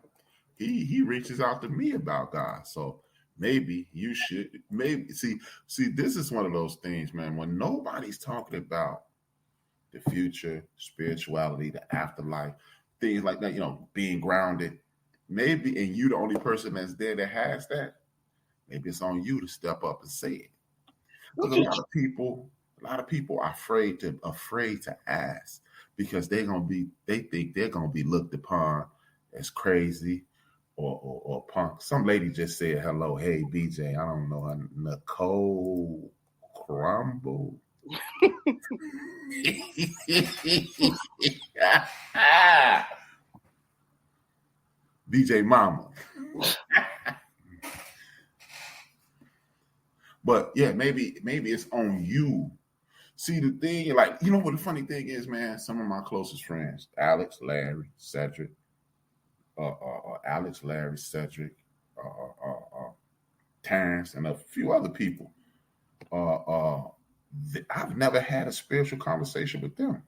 S5: He reaches out to me about God. So maybe you should see this is one of those things, man, when nobody's talking about the future, spirituality, the afterlife, things like that, being grounded. Maybe, and you the only person that's there that has that, maybe it's on you to step up and say it. Because a lot of people are afraid to ask because they think they're gonna be looked upon as crazy or punk. Some lady just said hello, hey BJ, I don't know, Nicole Crumble. DJ Mama. But yeah, maybe it's on you. See, the thing, like, what the funny thing is, man, some of my closest friends, Alex, Larry, Cedric, Terrence, and a few other people, I've never had a spiritual conversation with them.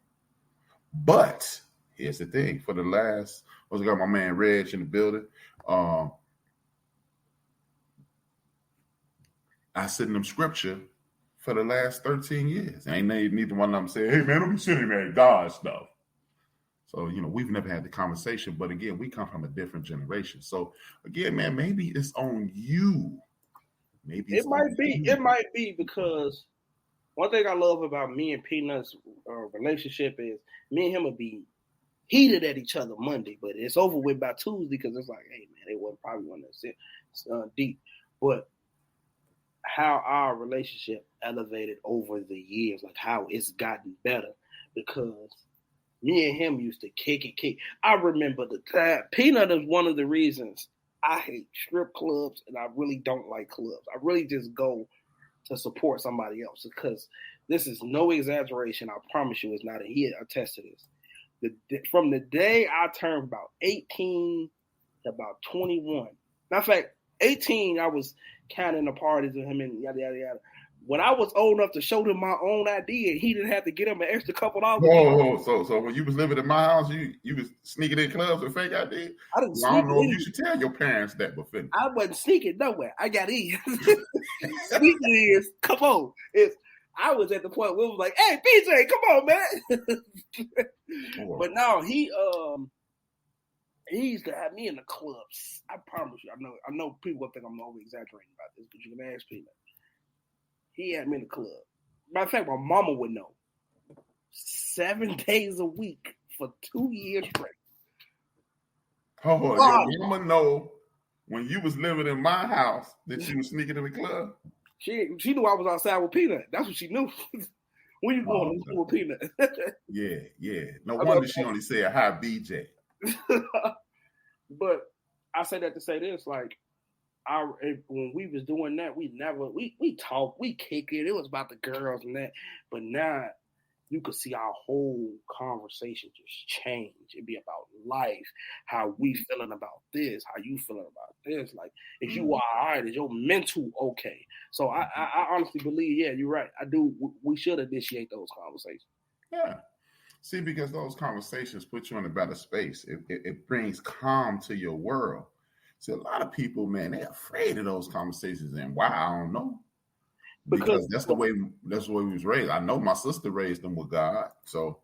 S5: But here's the thing: for the last, I got my man Reg in the building. I sent them scripture for the last 13 years. Ain't neither one of them say, "Hey man, don't be sitting there God stuff." So we've never had the conversation. But again, we come from a different generation. So again, man, maybe it's on you. Maybe
S6: it might be. It might be because. One thing I love about me and Peanut's relationship is me and him would be heated at each other Monday, but it's over with by Tuesday because it's like, hey, man, it wasn't probably one that's deep. But how our relationship elevated over the years, like how it's gotten better because me and him used to kick it. I remember the time. Peanut is one of the reasons I hate strip clubs and I really don't like clubs. I really just go to support somebody else because this is no exaggeration. I promise you it's not. He attests to this. from the day I turned about 18 to about 21. Matter of fact, 18, I was counting the parties with him and yada, yada, yada. When I was old enough to show him my own ID and he didn't have to get him an extra couple dollars.
S5: So when you was living in my house, you was sneaking in clubs with fake ID? I don't know if you should tell your parents that, but
S6: I wasn't sneaking nowhere. I got in. Sneaking is, come on. I was at the point where it was like, hey, BJ, come on, man. But no, he used to have me in the clubs. I promise you. I know people will think I'm over exaggerating about this, but you can ask people. He had me in the club. Matter of fact, my mama would know. 7 days a week for 2 years straight.
S5: Your mama know when you was living in my house that you was sneaking in the club?
S6: She knew I was outside with Peanut. That's what she knew. When you going to with Peanut?
S5: Yeah. No wonder she only said hi, BJ.
S6: But I say that to say this, like, when we was doing that, we talked, we kick it. It was about the girls and that. But now you could see our whole conversation just change. It'd be about life, how we feeling about this, how you feeling about this. Like, if you are all right, is your mental okay? So I honestly believe, yeah, you're right. I do. We should initiate those conversations.
S5: Yeah. See, because those conversations put you in a better space. It brings calm to your world. See, a lot of people, man, they're afraid of those conversations, and why, I don't know. Because that's the way we was raised. I know my sister raised them with God, so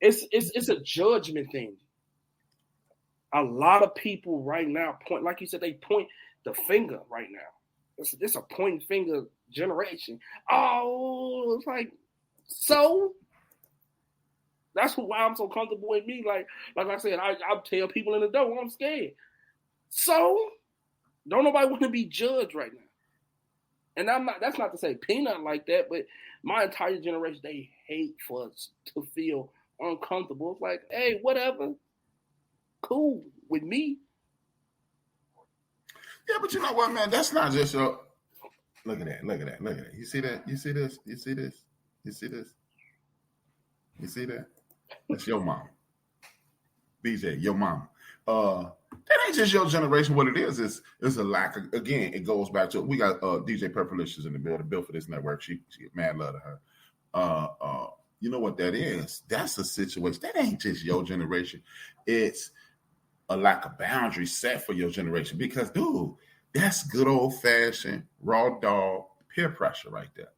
S6: it's a judgment thing. A lot of people right now point, like you said, they point the finger right now. It's a point finger generation. Oh, it's like, so that's why I'm so comfortable with me. Like I said, I tell people in the door, I'm scared. So, don't nobody want to be judged right now. And that's not to say Peanut like that, but my entire generation, they hate for us to feel uncomfortable. It's like, hey, whatever. Cool with me.
S5: Yeah, but you know what, man? That's not just your... Look at that. You see that? You see this? You see this? You see this? You see that? That's your mom. BJ, your mom. That ain't just your generation. What it is a lack of, again, it goes back to, we got DJ Purplicious in the building, built for this network. She mad love to her. You know what that is? That's a situation. That ain't just your generation. It's a lack of boundaries set for your generation. Because, dude, that's good old fashioned raw dog peer pressure right there.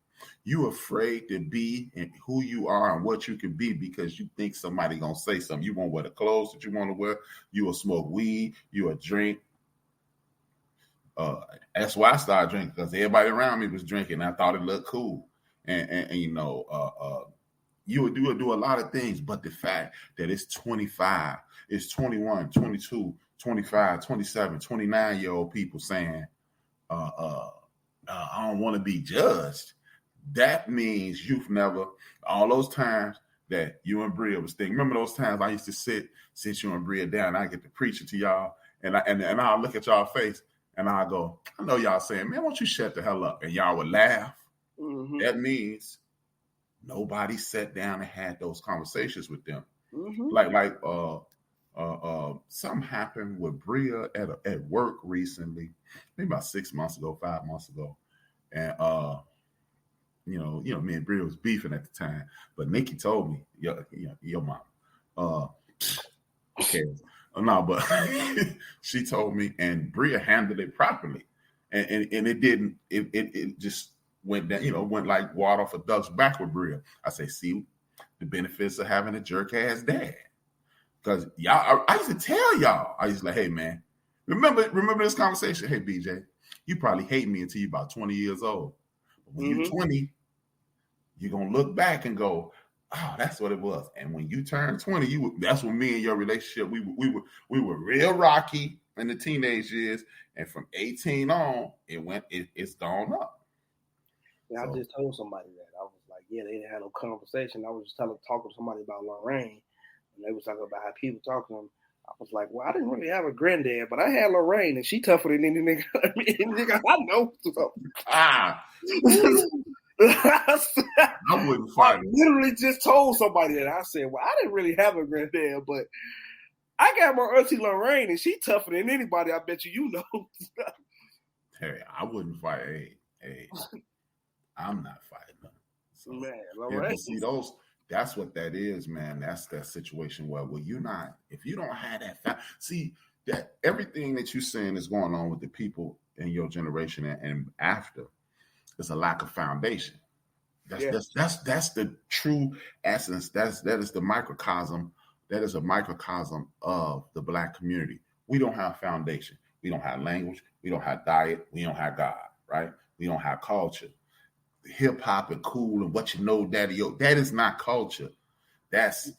S5: You afraid to be and who you are and what you can be because you think somebody gonna say something. You won't wear the clothes that you want to wear. You will smoke weed. You will drink. That's why I started drinking, because everybody around me was drinking. I thought it looked cool, and you know, you would do a lot of things. But the fact that it's 25, it's 21, 22, 25, 27, 29-year-old people saying, I don't want to be judged. That means you've never, all those times that you and Bria was thinking. Remember those times I used to sit you and Bria down, and I get to preach it to y'all, and I'll look at y'all face, and I'll go, I know y'all saying, man, why don't you shut the hell up? And y'all would laugh. Mm-hmm. That means nobody sat down and had those conversations with them. Mm-hmm. Like something happened with Bria at work recently, maybe about 6 months ago, 5 months ago, and you know, me and Bria was beefing at the time, but Nikki told me, your mom, okay, no, but she told me, and Bria handled it properly, and it didn't, it just went down, went like water off a duck's back with Bria. I say, see the benefits of having a jerk ass dad, because y'all, I used to tell y'all, I used to like, hey man, remember this conversation? Hey BJ, you probably hate me until you're about 20 years old. When you're 20, you're going to look back and go, oh, that's what it was. And when you turn 20, that's when me and your relationship, we were real rocky in the teenage years. And from 18 on, it's gone up.
S6: Yeah, so, I just told somebody that. I was like, yeah, they didn't have no conversation. I was just talking to somebody about Lorraine. And they was talking about how people talk to them. I was like, well, I didn't really have a granddad, but I had Lorraine, and she tougher than any nigga. I know. So.
S5: I wouldn't fight
S6: I literally just told somebody that. I said, well, I didn't really have a granddad, but I got my auntie Lorraine, and she tougher than anybody. I bet you know.
S5: Hey, I wouldn't fight. Hey, I'm not fighting them. So,
S6: man, Lorraine.
S5: See, that's what that is, man. That's that situation where, well, you're not, if you don't have that, see, that everything that you're saying is going on with the people in your generation and after is a lack of foundation. That's the true essence. That is the microcosm. That is a microcosm of the Black community. We don't have foundation. We don't have language. We don't have diet. We don't have God, right? We don't have culture. Hip hop and cool and what you know, daddy. That is not culture. That's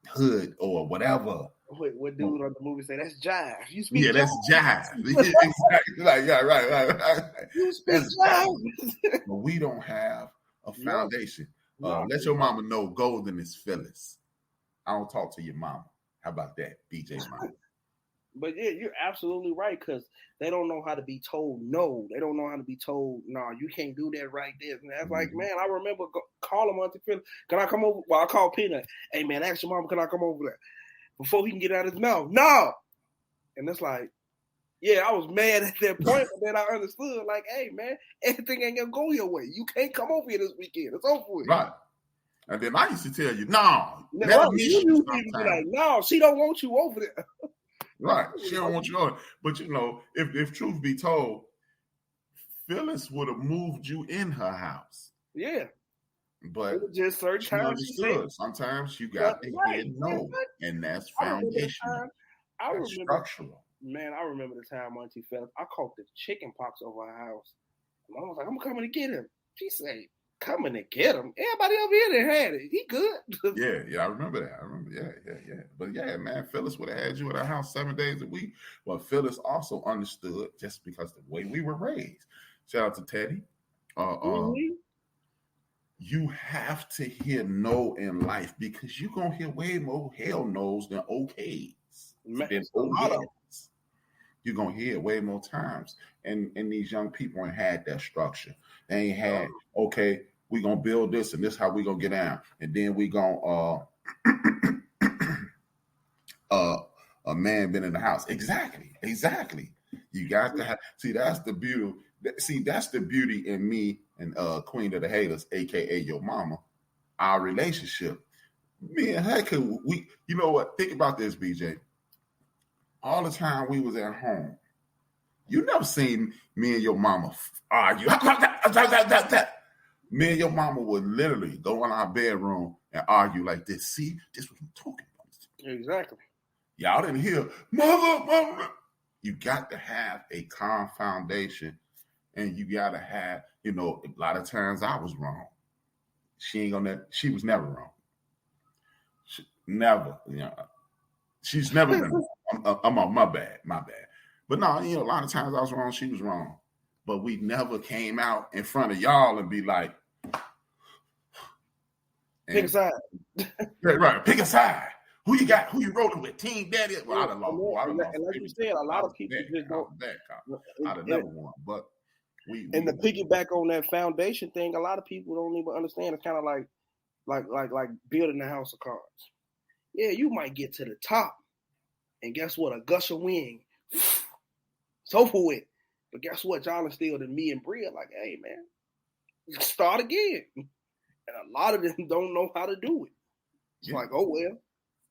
S5: hood or whatever.
S6: Wait, what dude on the movie say? That's jive. You speak
S5: jive. That's jive. Exactly. Like, yeah, right.
S6: You speak jive.
S5: But we don't have a foundation. Let your mama know golden is Phyllis. I don't talk to your mama. How about that, BJ mama?
S6: But yeah, you're absolutely right, because they don't know how to be told no. They don't know how to be told, no, you can't do that right there. And that's like, man, I remember calling Auntie Phyllis, can I come over? Well, I called Peanut. Hey, man, ask your mama, can I come over there? Before he can get out of his mouth. No! And it's like, yeah, I was mad at that point, but then I understood, like, hey, man, everything ain't going to go your way. You can't come over here this weekend. It's over with.
S5: Right. And then I used to tell you, no.
S6: No, she don't want you over there.
S5: Right. She don't want you on. But, you know, if truth be told, Phyllis would have moved you in her house.
S6: Yeah.
S5: But
S6: just certain times
S5: sometimes you got to hear no. And that's foundational. That's structural.
S6: Man, I remember the time Auntie Phyllis, I caught the chicken pox over her house. And I was like, I'm coming to get him. She said, coming to get him? Everybody over here that had it. He good.
S5: Yeah, I remember that. Yeah. But yeah, man, Phyllis would have had you at her house 7 days a week. But Phyllis also understood, just because the way we were raised. Shout out to Teddy. You have to hear no in life, because you're going to hear way more hell no's than okays. You're going to hear it way more times. And these young people ain't had that structure. They ain't had, okay, we're going to build this and this is how we're going to get down. And then we're going a man been in the house. Exactly. You got to have, see, that's the beauty. See, that's the beauty in me and Queen of the Haters, a.k.a. your mama, our relationship. Me and her, you know what? Think about this, BJ. All the time we was at home, you never seen me and your mama argue. Me and your mama would literally go in our bedroom and argue like this. See, this is what I'm talking about.
S6: Exactly.
S5: Y'all didn't hear, mother. You got to have a calm foundation, and you got to have, you know, a lot of times I was wrong. She was never wrong. Never, you know. She's never been wrong. I'm on my bad. But no, you know, a lot of times I was wrong, she was wrong. But we never came out in front of y'all and be like,
S6: pick a side.
S5: Right, pick a side. Who you got? Who you rolling with? Team Daddy? Well, I don't know.
S6: And like you said, a lot of people just don't.
S5: I'd have never won. But
S6: to piggyback on that foundation thing, a lot of people don't even understand. It's kind of like building a house of cards. Yeah, you might get to the top, and guess what? A gush of wind. It's over with. But guess what? Y'all instilled in me and Bria, like, hey, man, start again. And a lot of them don't know how to do it. It's like, oh, well.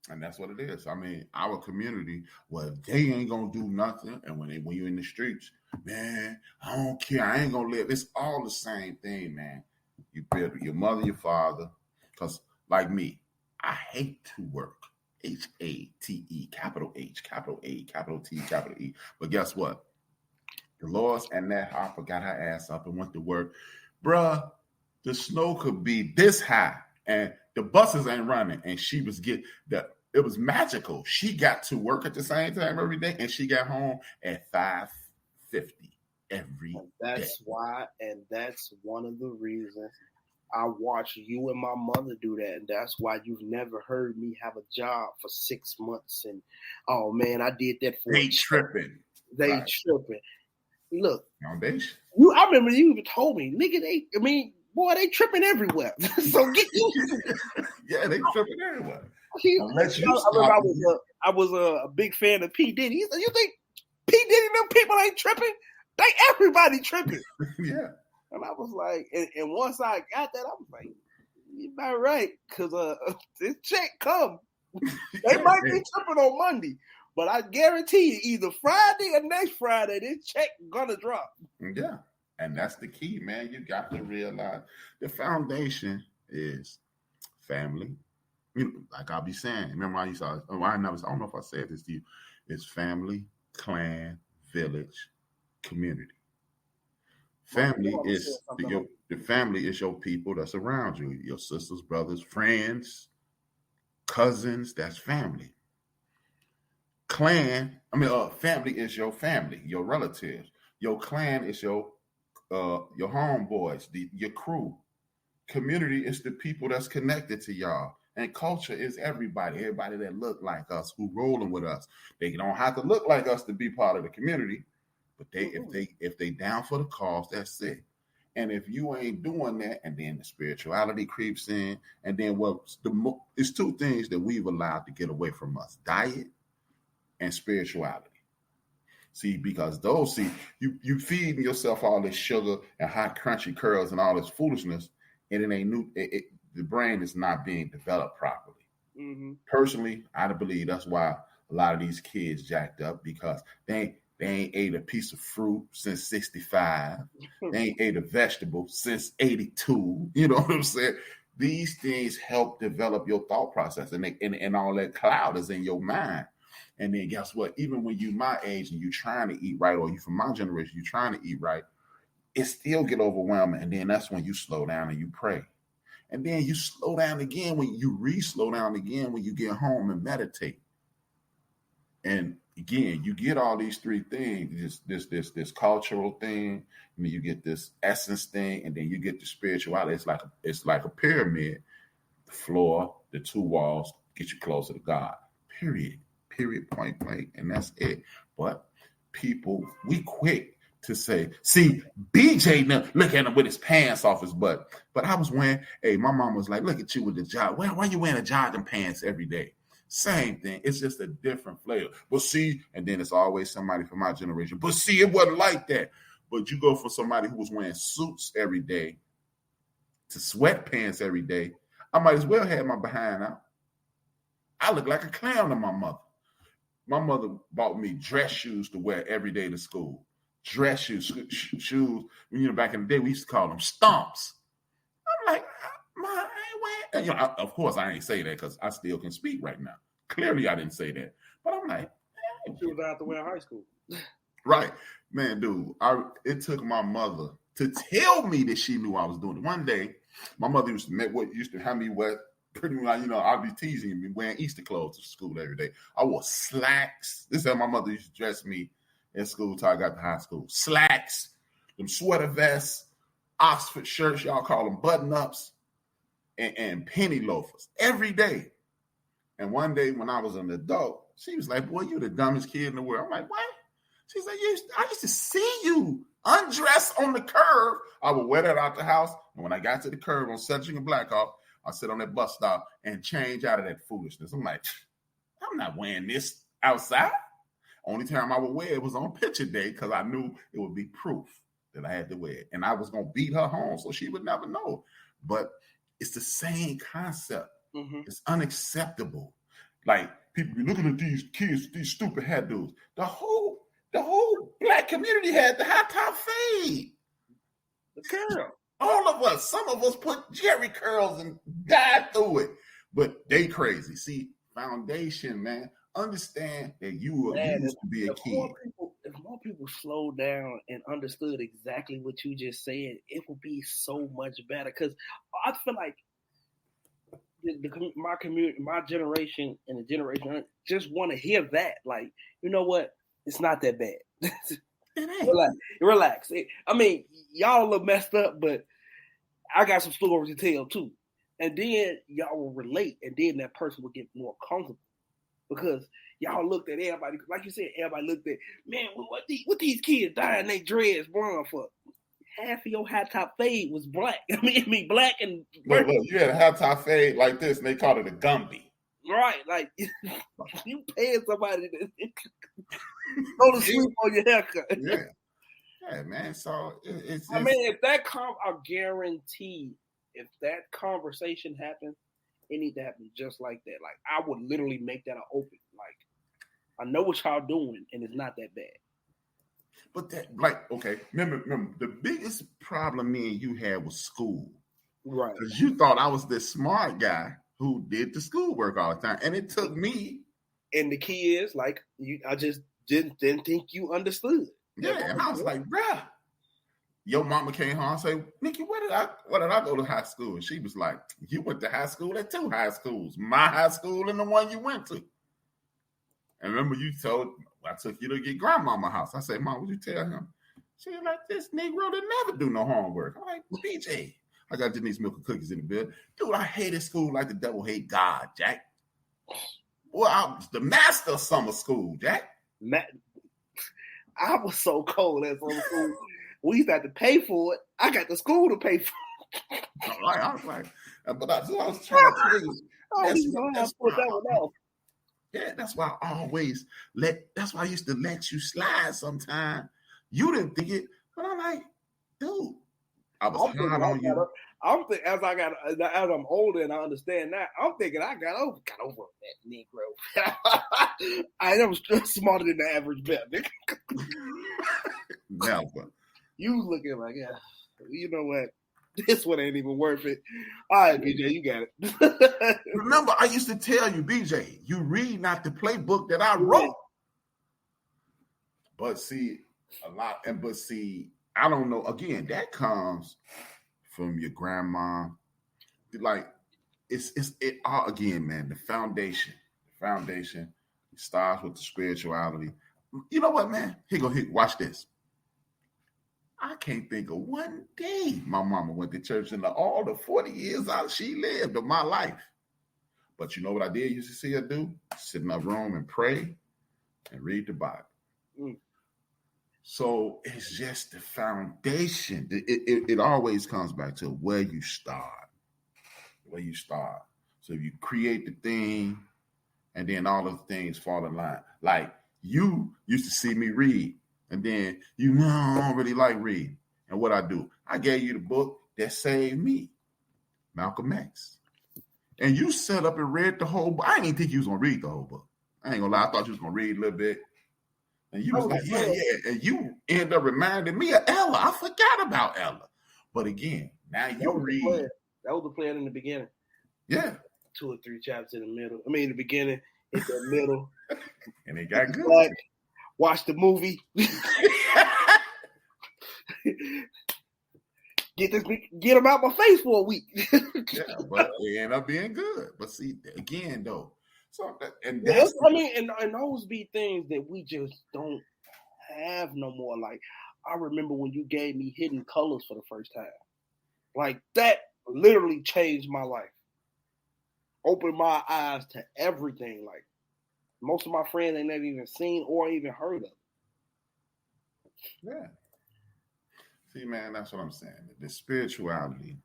S5: And that's what it is. I mean, our community, well, they ain't going to do nothing. And when you're in the streets, man, I don't care. I ain't going to live. It's all the same thing, man. You build your mother, your father. Because like me, I hate to work. H-A-T-E, capital H, capital A, capital T, capital E. But guess what? Dolores and that Harper got her ass up and went to work. Bruh, the snow could be this high and the buses ain't running. And she was it was magical. She got to work at the same time every day, and she got home at 5:50 every day.
S6: That's why, and that's one of the reasons I watch you and my mother do that, and that's why you've never heard me have a job for 6 months. And oh man, I did that for
S5: they tripping.
S6: Tripping. Look,
S5: foundation.
S6: I remember you even told me, nigga. They tripping everywhere. So get used to it.
S5: Yeah, they tripping everywhere.
S6: Unless you I was a big fan of P. Diddy. He said, "You think P. Diddy and them people ain't tripping? They everybody tripping."
S5: Yeah.
S6: And I was like, and once I got that, I was like, "You're not right, because this check come. They might be tripping on Monday, but I guarantee you, either Friday or next Friday, this check gonna drop."
S5: Yeah, and that's the key, man. You got to realize the foundation is family. Like I'll be saying, remember I don't know if I said this to you. It's family, clan, village, community. Family is the family is your people that's around you, your sisters, brothers, friends, cousins. That's family. Family is your family, your relatives. Your clan is your homeboys, your crew. Community is the people that's connected to y'all. And culture is everybody that look like us, who rolling with us. They don't have to look like us to be part of the community, but if they down for the cause, that's it. And if you ain't doing that, and then the spirituality creeps in, and then it's two things that we've allowed to get away from us: diet and spirituality. See, because you feeding yourself all this sugar and hot crunchy curls and all this foolishness, and it ain't new. The brain is not being developed properly. Mm-hmm. Personally, I believe that's why a lot of these kids jacked up, because they ain't ate a piece of fruit since 65. They ain't ate a vegetable since 82. You know what I'm saying? These things help develop your thought process, and all that cloud is in your mind. And then guess what? Even when you my age and you trying to eat right, or you from my generation, you trying to eat right, it still get overwhelming. And then that's when you slow down and you pray. And then you slow down again when you slow down again when you get home and meditate. And again, you get all these three things: this cultural thing, and then you get this essence thing, and then you get the spirituality. It's like a pyramid. The floor, the two walls get you closer to God. Period, point blank, and that's it. But people, we quick to say, see, BJ now, look at him with his pants off his butt. But I was wearing, my mom was like, look at you with the job. Why you wearing a jogging pants every day? Same thing. It's just a different flavor. But see, and then it's always somebody from my generation. But see, it wasn't like that. But you go from somebody who was wearing suits every day to sweatpants every day. I might as well have my behind out. I look like a clown to my mother. My mother bought me dress shoes to wear every day to school. Dress shoes. Back in the day, we used to call them stomps. I'm like, Ma, I ain't wearing. Of course, I ain't say that because I still can speak right now. Clearly, I didn't say that. But I'm like,
S6: she was out to wear high school.
S5: Right. Man, dude, it took my mother to tell me that she knew I was doing it. One day, my mother used to have me wear pretty much, I'd be teasing me wearing Easter clothes to school every day. I wore slacks. This is how my mother used to dress me in school until I got to high school. Slacks, them sweater vests, Oxford shirts, y'all call them button-ups, and penny loafers every day. And one day when I was an adult, she was like, boy, you're the dumbest kid in the world. I'm like, what? She's like, I used to see you undress on the curb. I would wear that out the house. And when I got to the curb on Sedgwick and Blackhawk, I sit on that bus stop and change out of that foolishness. I'm like, I'm not wearing this outside. Only time I would wear it was on picture day because I knew it would be proof that I had to wear it. And I was going to beat her home so she would never know. But it's the same concept. Mm-hmm. It's unacceptable. Like, people be looking at these kids, these stupid hat dudes. The whole black community had the high top fade. The curl. All of us. Some of us put Jerry curls and died through it. But they crazy. See, foundation, man. Understand that you used to be a kid.
S6: If more people slowed down and understood exactly what you just said, it would be so much better. Because I feel like my community, my generation, and the generation just want to hear that. Like, you know what? It's not that bad. Relax. Y'all look messed up, but I got some stories to tell too. And then y'all will relate, and then that person will get more comfortable. because y'all looked at everybody, like you said, everybody looked at, man, what these kids dyeing their dreads blonde for? Half of your high top fade was black. I mean black and
S5: look, you had a high top fade like this, and they called it a Gumby.
S6: Right, like you paying somebody to go to sleep on your haircut.
S5: Yeah, man. So it's
S6: I mean, if that I guarantee, if that conversation happens, it needs to happen just like that. Like I would literally make that an open. Like I know what y'all doing, and it's not that bad.
S5: But that, like, okay, remember, the biggest problem me and you had was school,
S6: right?
S5: Because you thought I was this smart guy who did the schoolwork all the time, and it took me.
S6: And the key is like I just didn't think you understood.
S5: Yeah, and I was like, bruh. Your mama came home and said, Nikki, where did I go to high school? And she was like, you went to high school at 2 high schools, my high school and the one you went to. And remember, you told I took you to get grandmama house. I said, Mom, would you tell him? She was like, this Negro did never do no homework. I'm like, BJ, I got Denise milk and cookies in the bed. Dude, I hated school like the devil hate God, Jack. Well, I was the master of summer school, Jack.
S6: I was so cold at summer school. We used to have to pay for it. I got the school to pay for it.
S5: I was like, but I was trying to tell you. That's why I always that's why I used to let you slide sometime. You didn't think it, but I'm like, dude, I was hard on you.
S6: I'm thinking as I'm older and I understand that, I'm thinking I got over that Negro. I am smarter than the average bet, nigga.
S5: Never.
S6: You looking like, yeah, you know what? This one ain't even worth it. All right, BJ, you got it.
S5: Remember, I used to tell you, BJ, you read not the playbook that I wrote. But see, I don't know. Again, that comes from your grandma. Like, it all again, man. The foundation starts with the spirituality. You know what, man? Here, watch this. I can't think of one day my mama went to church in all the 40 years she lived of my life. But you know what I did used to see her do? Sit in her room and pray and read the Bible. So it's just the foundation. It always comes back to where you start. So you create the thing, and then all of the things fall in line. Like you used to see me read. And then I don't really like reading. And what I do, I gave you the book that saved me, Malcolm X. And you sat up and read the whole book. I didn't even think you was going to read the whole book. I ain't going to lie. I thought you was going to read a little bit. And you was like, yeah. And you end up reminding me of Ella. I forgot about Ella. But again, now you read.
S6: That was the plan in the beginning.
S5: Yeah.
S6: 2 or 3 chapters in the middle. I mean, in the beginning, in the middle.
S5: And it got good.
S6: Like, watch the movie. Get them out my face for a week.
S5: Yeah, but it ended up being good. But see, again, though. So and
S6: those be things that we just don't have no more. Like, I remember when you gave me Hidden Colors for the first time. Like, that literally changed my life. Opened my eyes to everything. Like, most of my friends ain't never even seen or even heard of.
S5: Yeah. See, man, that's what I'm saying. The spirituality,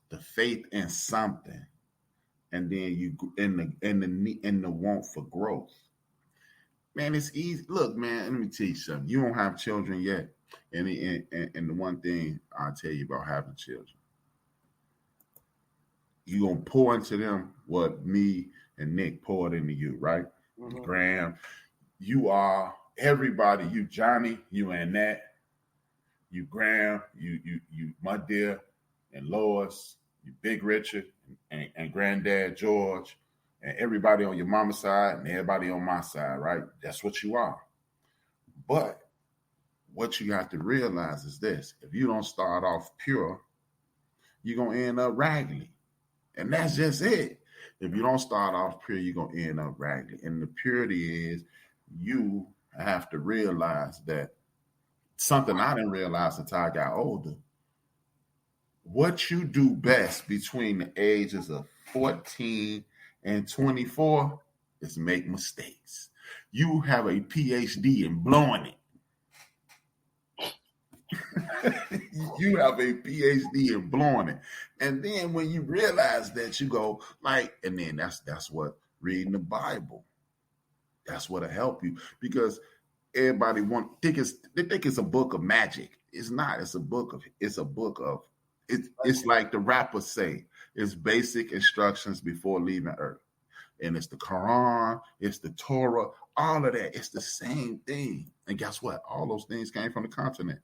S5: the faith in something, and then you in the want for growth. Man, it's easy. Look, man, let me tell you something. You don't have children yet, and the one thing I'll tell you about having children, you gonna pour into them what me and Nick poured into you, right? Mm-hmm. Graham, you are everybody. You Johnny, you Annette, you Graham, you my dear, and Lois, you Big Richard, and Granddad George, and everybody on your mama's side and everybody on my side, right? That's what you are. But what you have to realize is this: if you don't start off pure, you're gonna end up raggedy, and that's just it. If you don't start off pure, you're going to end up raggedy. And the purity is you have to realize that something I didn't realize until I got older. What you do best between the ages of 14 and 24 is make mistakes. You have a PhD in blowing it. You have a PhD in blowing it. And then when you realize that, you go like, and then that's what reading the Bible. That's what'll help you, because everybody think it's a book of magic. It's not. It's a book of it's like the rappers say, it's basic instructions before leaving Earth. And it's the Quran, it's the Torah, all of that. It's the same thing. And guess what? All those things came from the continent.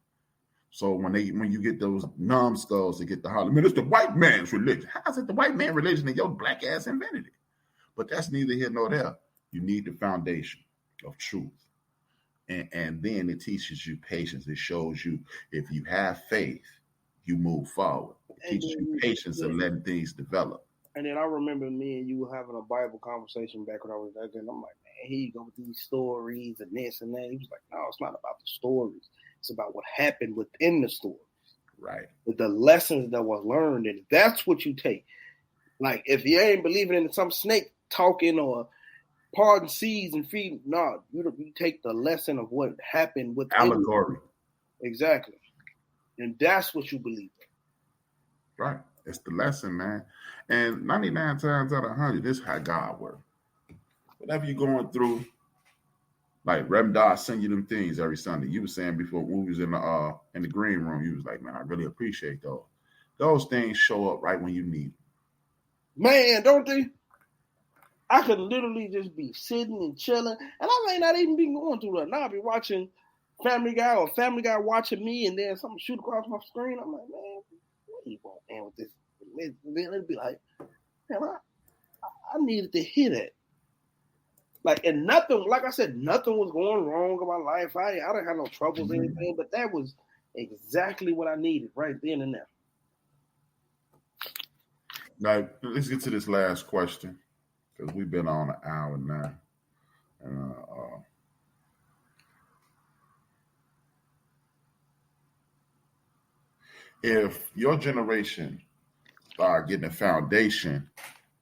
S5: So when you get those numbskulls that get the holler, man, it's the white man's religion. How's it the white man's religion and your black ass invented it? But that's neither here nor there. You need the foundation of truth. And then it teaches you patience. It shows you if you have faith, you move forward. It teaches you patience and letting things develop.
S6: And then I remember me and you were having a Bible conversation back when I was there. And I'm like, man, here you go with these stories and this and that. He was like, no, it's not about the stories. It's about what happened within the stories.
S5: Right.
S6: With the lessons that was learned. And that's what you take. Like, if you ain't believing in some snake talking or parting seas and feeding, no, you take the lesson of what happened with
S5: allegory.
S6: Exactly. And that's what you believe in.
S5: Right. It's the lesson, man. And 99 times out of 100, this is how God works. Whatever you're going through, like Reverend Dodd send you them things every Sunday. You were saying before we was in the green room, you was like, man, I really appreciate those. Those things show up right when you need them.
S6: Man, don't they? I could literally just be sitting and chilling, and I may not even be going through that. Now I'll be watching Family Guy or Family Guy watching me, and then something shoot across my screen. I'm like, man, what do you want, man, with this? It'd be like, man, I needed to hear that. Like, and nothing, like I said, nothing was going wrong in my life. I didn't have no troubles or anything, but that was exactly what I needed right then and there.
S5: Now, let's get to this last question, because we've been on an hour now. And if your generation start getting a foundation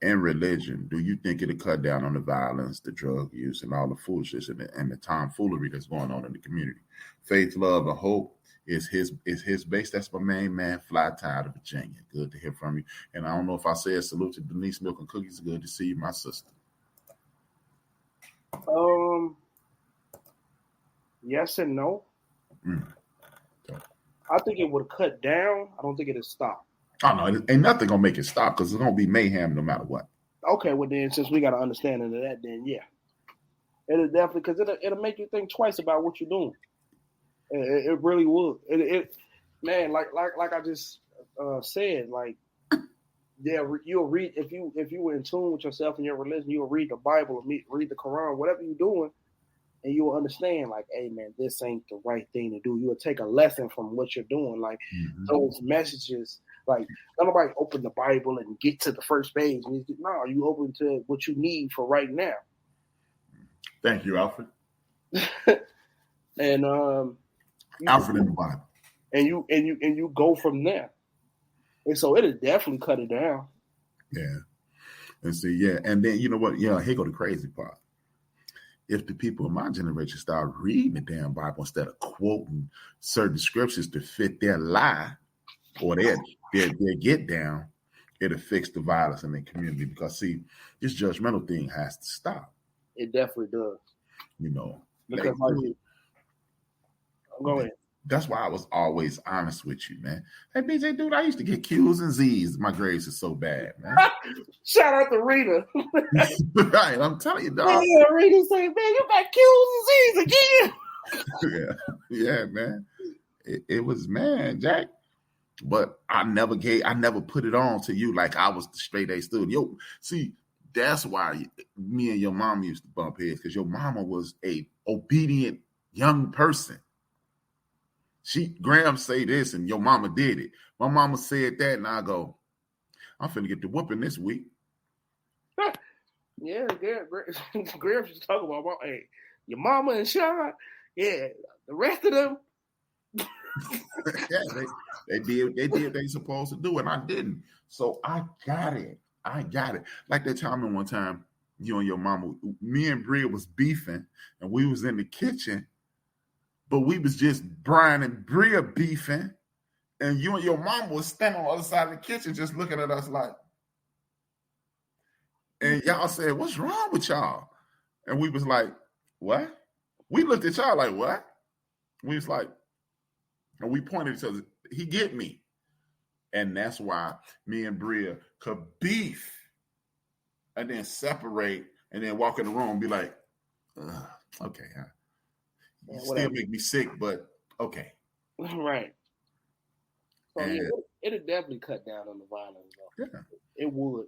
S5: in religion, do you think it'll cut down on the violence, the drug use, and all the foolishness and the tomfoolery that's going on in the community? Faith, love, and hope is his base. That's my main man, Fly Tie out of Virginia. Good to hear from you. And I don't know if I said salute to Denise Milk and Cookies. Good to see you, my sister.
S6: Yes and no.
S5: Okay.
S6: I think it would cut down. I don't think it'll stop.
S5: Oh, no, ain't nothing going to make it stop, because it's going to be mayhem no matter what.
S6: Okay, well then, since we got an understanding of that, then yeah. It'll definitely, because it'll make you think twice about what you're doing. It really would. Man, like I just said, like, yeah, you'll read, if you were in tune with yourself and your religion, you'll read the Bible, read the Quran, whatever you're doing, and you'll understand, like, hey, man, this ain't the right thing to do. You'll take a lesson from what you're doing. Like, those messages, like, nobody open the Bible and get to the first page. No, you open to what you need for right now.
S5: Thank you, Alfred.
S6: And
S5: Alfred in the Bible.
S6: And you go from there. And so it'll definitely cut it down.
S5: Yeah. And see, yeah. And then, you know what? Yeah, here go the crazy part. If the people of my generation start reading the damn Bible instead of quoting certain scriptures to fit their lie or their get down, it'll fix the violence in the community. Because, see, this judgmental thing has to stop.
S6: It definitely does.
S5: You know.
S6: Because go ahead.
S5: That's why I was always honest with you, man. Hey, BJ, dude, I used to get Q's and Z's. My grades are so bad, man.
S6: Shout out to Rita.
S5: Right, I'm telling you, dog.
S6: Yeah, Rita say, man, you got Q's and Z's again.
S5: Yeah, man. It was, man, Jack. But I never put it on to you like I was the straight A student. Yo, see, that's why me and your mom used to bump heads, because your mama was a obedient young person. Graham say this and your mama did it. My mama said that, and I go, I'm finna get the whooping this week.
S6: Yeah, Graham just talking about, hey, your mama and Sean, yeah, the rest of them.
S5: Yeah, they did what they supposed to do, and I didn't. So I got it. Like they told me one time, you and your mama, me and Bria was beefing, and we was in the kitchen, but we was just Brian and Bria beefing, and you and your mama was standing on the other side of the kitchen just looking at us like, and y'all said, what's wrong with y'all? And we was like, what? We looked at y'all like, what? We was like, and we pointed at each other, he get me. And that's why me and Bria could beef and then separate and then walk in the room and be like, okay, you still make me sick, but okay.
S6: Right. So it'd definitely cut down on the violence, though.
S5: Yeah.
S6: It would.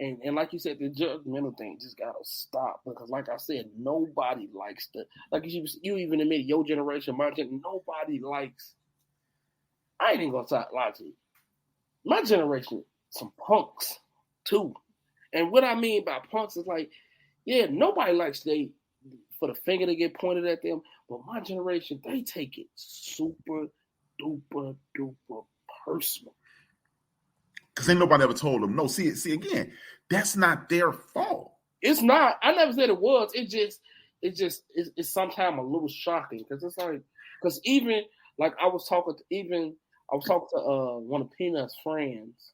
S6: And like you said, the judgmental thing just gotta stop, because like I said, nobody likes like you even admitted, your generation, my generation, nobody likes. I ain't even gonna lie to you. My generation, some punks too. And what I mean by punks is like, yeah, nobody likes for the finger to get pointed at them, but my generation, they take it super duper duper personal.
S5: Because ain't nobody ever told them no. See again, that's not their fault.
S6: It's not. I never said it was. It's sometimes a little shocking, because it's like, because even like I was talking to one of Peanut's friends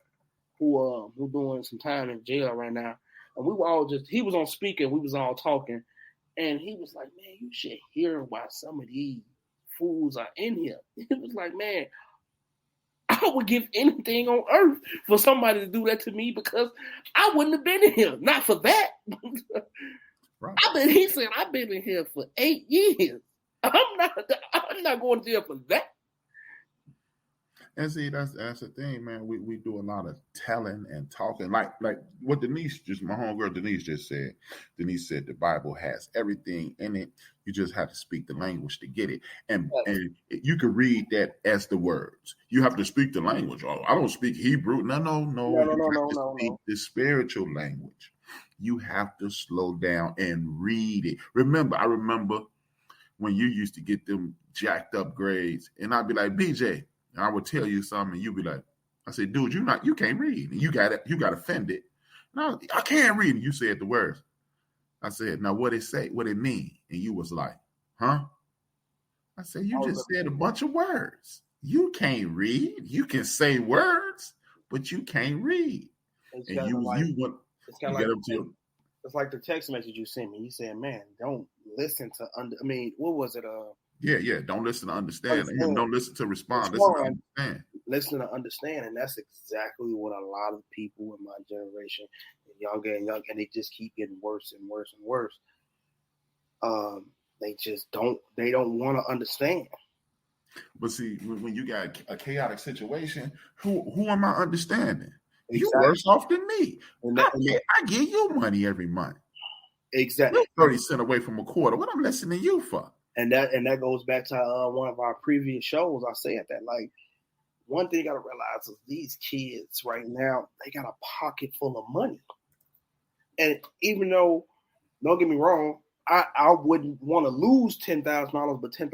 S6: who doing some time in jail right now, and we were all he was on speaker, we was all talking, and he was like, man, you should hear why some of these fools are in here. He was like, man, I would give anything on earth for somebody to do that to me, because I wouldn't have been in here. Not for that.
S5: Right.
S6: He said, I've been in here for 8 years. I'm not going to jail for that.
S5: And see, that's the thing, man. We do a lot of telling and talking, like what my homegirl Denise just said. Denise said the Bible has everything in it. You just have to speak the language to get it, and you can read that as the words. You have to speak the language. Oh, I don't speak Hebrew. No. Speak the spiritual language. You have to slow down and read it. I remember when you used to get them jacked up grades, and I'd be like, BJ. And I would tell you something, and you'd be like, I said, dude, you can't read. And you got offended. No, I can't read. And you said the words. I said, now what it say, what it mean? And you was like, huh? I said, you just said a bunch of words. You can't read. You can say words, but you can't read. It's
S6: like the text message you sent me. You said, man, don't listen to what was it?
S5: Yeah. Don't listen to understand. Don't listen to respond. Listen to understand.
S6: Listen to understand. And that's exactly what a lot of people in my generation, younger and they just keep getting worse and worse and worse. They don't want to understand.
S5: But see, when you got a chaotic situation, who am I understanding? Exactly. You're worse off than me. I give you money every month.
S6: Exactly.
S5: You're 30 cents away from a quarter. What I'm listening to you for?
S6: And that goes back to one of our previous shows. I said that, like, one thing you got to realize is these kids right now, they got a pocket full of money. And even though, don't get me wrong, I wouldn't want to lose $10,000, but $10,000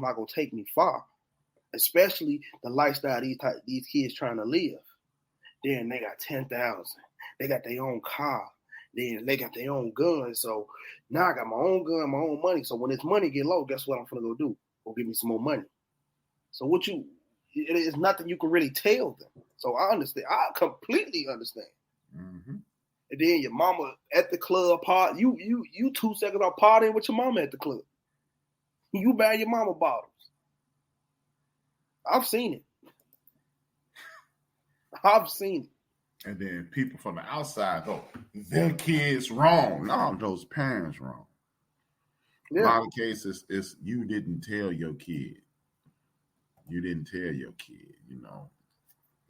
S6: not going to take me far, especially the lifestyle these kids trying to live. Then they got $10,000. They got their own car. Then they got their own gun. So now I got my own gun, my own money. So when this money get low, guess what I'm going to go do? Go give me some more money. So it is nothing you can really tell them. So I understand. I completely understand.
S5: Mm-hmm.
S6: And then your mama at the club party. You 2 seconds off partying with your mama at the club. You buy your mama bottles. I've seen it.
S5: And then people from the outside go, their kid's wrong. No, those parents wrong. Yeah. A lot of cases, it's you didn't tell your kid. You didn't tell your kid,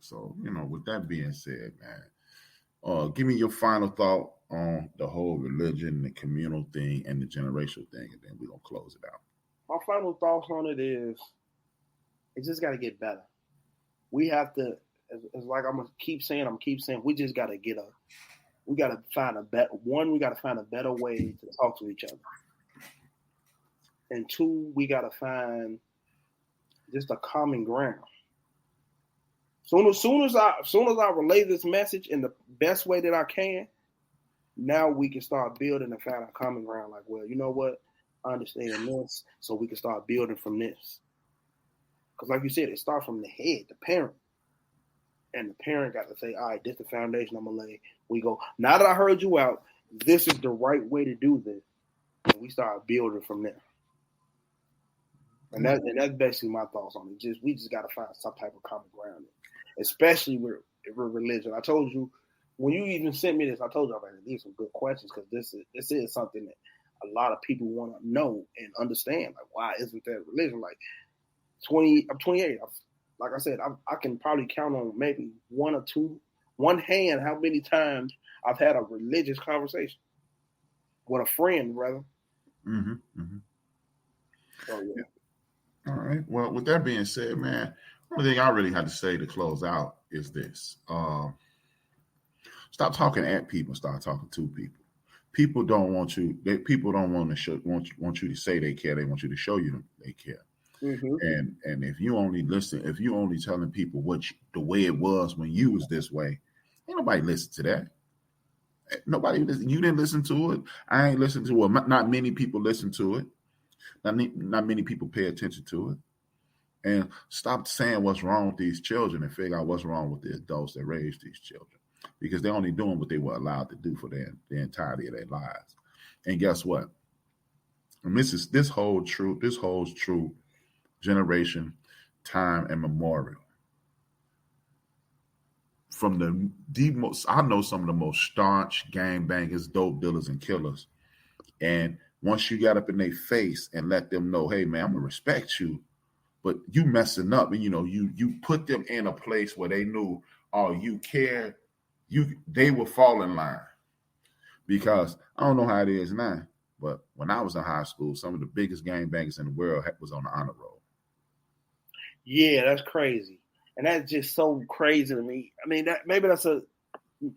S5: So, with that being said, man, give me your final thought on the whole religion, the communal thing, and the generational thing, and then we're going to close it out.
S6: My final thoughts on it is, it just got to get better. We have to, it's like I'm going to keep saying, we just got to we got to find we got to find a better way to talk to each other. And 2, we got to find just a common ground. Soon as I relay this message in the best way that I can, now we can start building and find a common ground. Like, well, you know what? I understand this, so we can start building from this. Because like you said, it starts from the head, the parent. And the parent got to say, all right, this is the foundation I'm going to lay. We go, now that I heard you out, this is the right way to do this. And we start building from there. And that's basically my thoughts on it. We just got to find some type of common ground, especially with religion. I told you, when you even sent me this, I told you I had these some good questions because this is something that a lot of people want to know and understand. Like, why isn't that religion? Like, I'm 28. Like I said, I can probably count on maybe one hand how many times I've had a religious conversation with a friend, rather.
S5: Mm-hmm. Mm-hmm.
S6: So, yeah.
S5: All right. Well, with that being said, man, one thing I really had to say to close out is this. Stop talking at people. Start talking to people. People don't want you. People don't want you to say they care. They want you to show you they care.
S6: Mm-hmm.
S5: And if you only telling people the way it was when you was this way, ain't nobody listen to that. Nobody listen. You didn't listen to it. I ain't listened to it. Not many people listen to it. Not many people pay attention to it. And stop saying what's wrong with these children and figure out what's wrong with the adults that raised these children, because they're only doing what they were allowed to do for the entirety of their lives. And guess what? And this holds true generation, time, and memorial. From the most, I know some of the most staunch gangbangers, dope dealers, and killers. And once you got up in their face and let them know, hey man, I'm gonna respect you, but you messing up, and you put them in a place where they knew, oh, you care, they will fall in line. Because I don't know how it is now, but when I was in high school, some of the biggest gangbangers in the world was on the honor roll.
S6: Yeah, that's crazy. And that's just so crazy to me. I mean,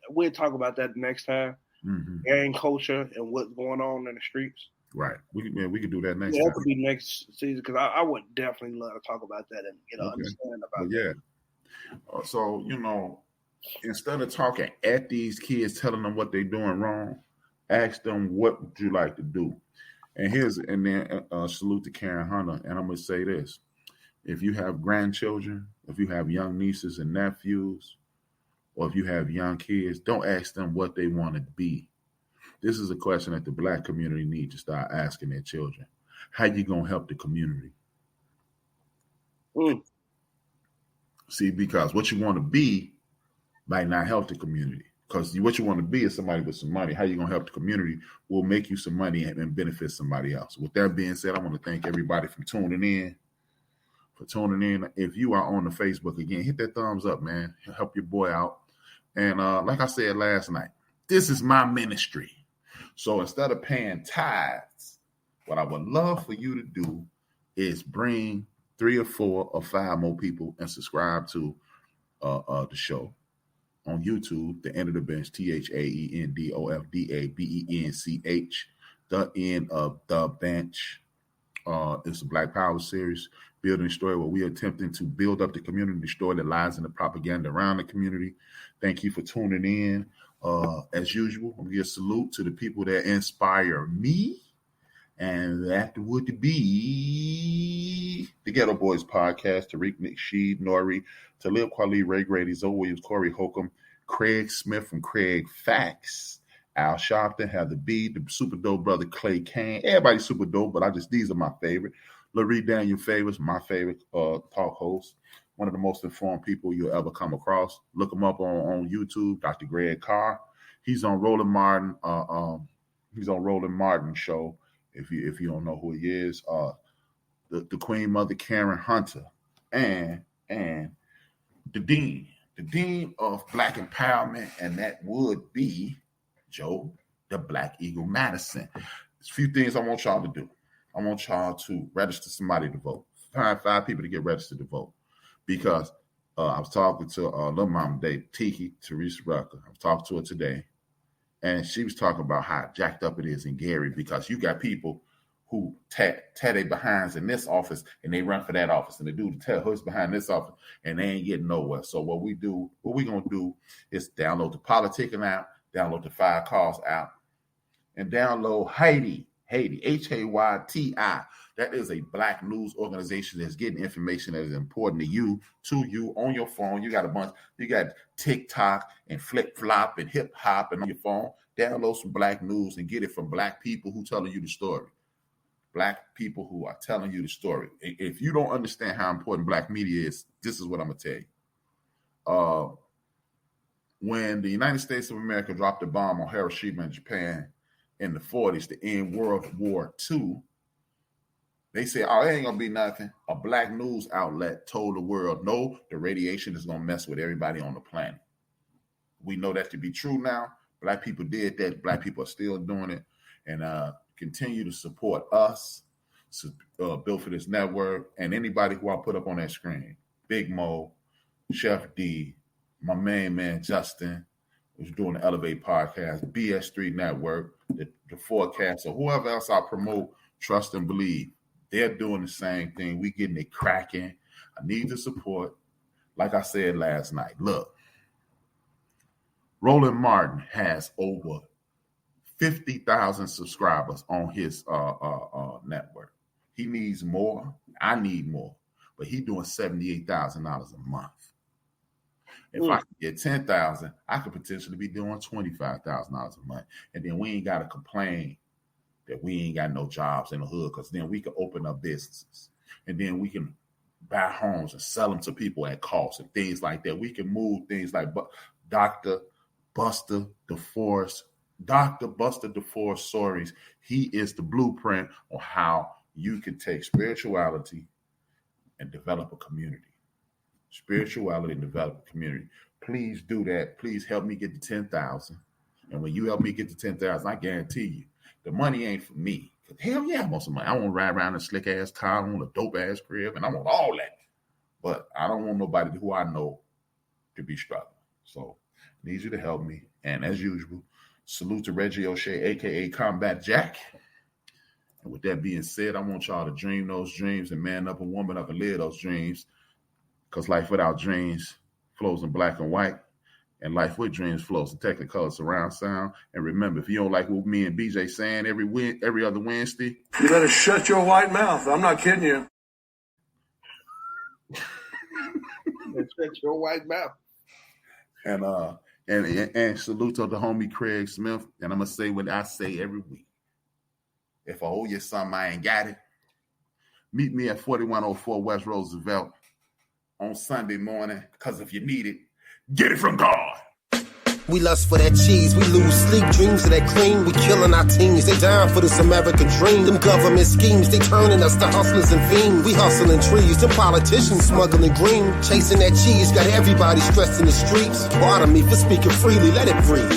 S6: we'll talk about that next time.
S5: Mm-hmm.
S6: Gang culture and what's going on in the streets.
S5: Right. We could do that next time.
S6: That could be next season, because I would definitely love to talk about that and understand about that.
S5: Yeah. So, instead of talking at these kids, telling them what they're doing wrong, ask them, what would you like to do? And then salute to Karen Hunter. And I'm going to say this. If you have grandchildren, if you have young nieces and nephews, or if you have young kids, don't ask them what they want to be. This is a question that the Black community needs to start asking their children. How you going to help the community? See, because what you want to be might not help the community. Because what you want to be is somebody with some money. How you going to help the community will make you some money and benefit somebody else. With that being said, I want to thank everybody for tuning in. If you are on the Facebook, again, hit that thumbs up, man. Help your boy out. And like I said last night, this is my ministry. So instead of paying tithes, what I would love for you to do is bring 3 or 4 or 5 more people and subscribe to the show on YouTube, The End of the Bench, THAENDOFDABENCH, The End of the Bench. It's a Black Power series, building a story where we are attempting to build up the community, the story that lies in the propaganda around the community. Thank you for tuning in. As usual, I'm going to give a salute to the people that inspire me. And that would be the Ghetto Boys Podcast, Tariq McSheed, Nori, Talib Kweli, Ray Grady, Zoe Williams, Corey Holcomb, Craig Smith from Craig Facts, Al Sharpton, Heather B, the super dope brother Clay Kane. Everybody's super dope, but these are my favorite. Larry Daniel Favors, my favorite talk host, one of the most informed people you'll ever come across. Look him up on YouTube, Dr. Greg Carr. He's on Roland Martin. He's on Roland Martin show. If you don't know who he is, the Queen Mother Karen Hunter, and the dean of Black Empowerment, and that would be Joe, the Black Eagle Madison. There's a few things I want y'all to do. I want y'all to register somebody to vote. Find 5 people to get registered to vote, because I was talking to little mama today, Tiki Teresa Rucker. I was talking to her today, and she was talking about how jacked up it is in Gary, because you got people who tear their behinds in this office and they run for that office, and the dude tear his behind this office and they ain't getting nowhere. So what we gonna do is download the Politicking app, Download the 5 Cause app and download Haiti, Hayti. That is a Black news organization that's getting information that is important to you on your phone. You got TikTok and Flip Flop and Hip Hop and on your phone. Download some Black news and get it from Black people who telling you the story. Black people who are telling you the story. If you don't understand how important Black media is, this is what I'm going to tell you. When the United States of America dropped a bomb on Hiroshima in Japan in the 40s to end World War II, they said, oh, it ain't going to be nothing. A Black news outlet told the world, no, the radiation is going to mess with everybody on the planet. We know that to be true now. Black people did that. Black people are still doing it. And continue to support us, Built for This Network, and anybody who I put up on that screen. Big Mo, Chef D, my main man, Justin, who's doing the Elevate podcast, BS3 Network, the Forecast, or whoever else I promote, Trust and Believe. They're doing the same thing. We getting it cracking. I need the support. Like I said last night, look, Roland Martin has over 50,000 subscribers on his network. He needs more. I need more. But he's doing $78,000 a month. If I could get 10,000, I could potentially be doing $25,000 a month. And then we ain't got to complain that we ain't got no jobs in the hood, because then we can open up businesses. And then we can buy homes and sell them to people at cost and things like that. We can move things like Dr. Buster DeForest Stories. He is the blueprint on how you can take spirituality and develop a community. Please do that. Please help me get to 10,000. And when you help me get to 10,000, I guarantee you, the money ain't for me. Hell yeah, I want some money. I want to ride around in a slick ass car, I want a dope ass crib, and I want all that. But I don't want nobody who I know to be struggling. So I need you to help me. And as usual, salute to Reggie O'Shea, aka Combat Jack. And with that being said, I want y'all to dream those dreams and man up and woman up and live those dreams. Because life without dreams flows in black and white. And life with dreams flows in Technicolor surround sound. And remember, if you don't like what me and BJ saying every other Wednesday,
S7: you better shut your white mouth. I'm not kidding you.
S6: Shut your white mouth.
S5: And salute to the homie Craig Smith. And I'm gonna say what I say every week. If I owe you something, I ain't got it. Meet me at 4104 West Roosevelt on Sunday morning. Because if you need it, get it from God.
S3: We lust for that cheese, we lose sleep, dreams of that cream. We killing our teens, they dying for this American dream. Them government schemes, they turning us to hustlers and fiends. We hustling trees, them politicians smuggling green. Chasing that cheese, got everybody stressed in the streets. Pardon me for speaking freely, let it breathe.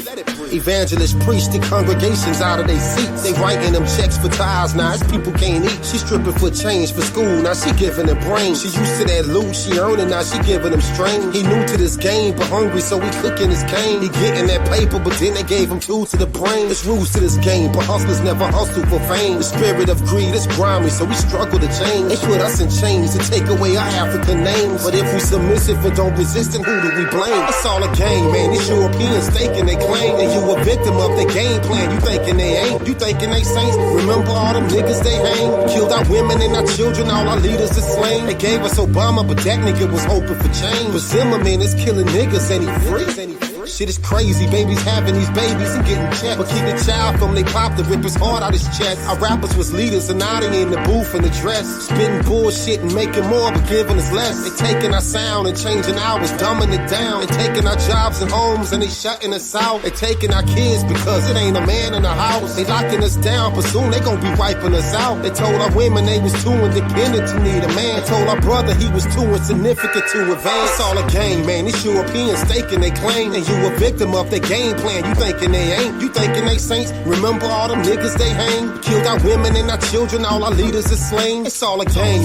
S3: Evangelists preach the congregations out of their seats. They writing them checks for tithes now, as people can't eat. She stripping for change for school, now she giving them brain. She used to that loot, she earning, now she giving them strain. He new to this game, but hungry, so he cooking his cane. He getting that paper, but then they gave him two to the brain. It's rules to this game, but hustlers never hustle for fame. The spirit of greed is grimy, so we struggle to change. They put us in chains to take away our African names. But if we submissive and don't resist, then who do we blame? It's all a game, man. These Europeans staking they claim. And you a victim of their game plan. You thinking they ain't, you thinking they saints. Remember all them niggas they hang? Killed our women and our children, all our leaders is slain. They gave us Obama, but that nigga was hoping for change. But Zimmerman is killing niggas and he free. Shit is crazy, babies having these babies and getting checked. But keep the child from they pop to rip his heart out his chest. Our rappers was leaders and now they in the booth and the dress. Spitting bullshit and making more but giving us less. They taking our sound and changing ours, dumbing it down. They taking our jobs and homes and they shutting us out. They taking our kids because it ain't a man in the house. They locking us down, but soon they gon' be wiping us out. They told our women they was too independent to need a man. They told our brother he was too insignificant to advance. It's all a game, man. These Europeans staking they claim. And you a victim of their game plan. You thinking they ain't, you thinking they saints. Remember all them niggas they hang. Killed our women and our children, all our leaders is slain. It's all a game.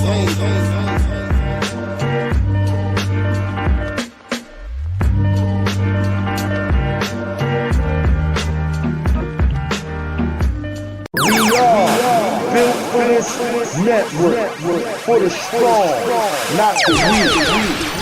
S7: We are Built for This Network, for the strong, not the weak.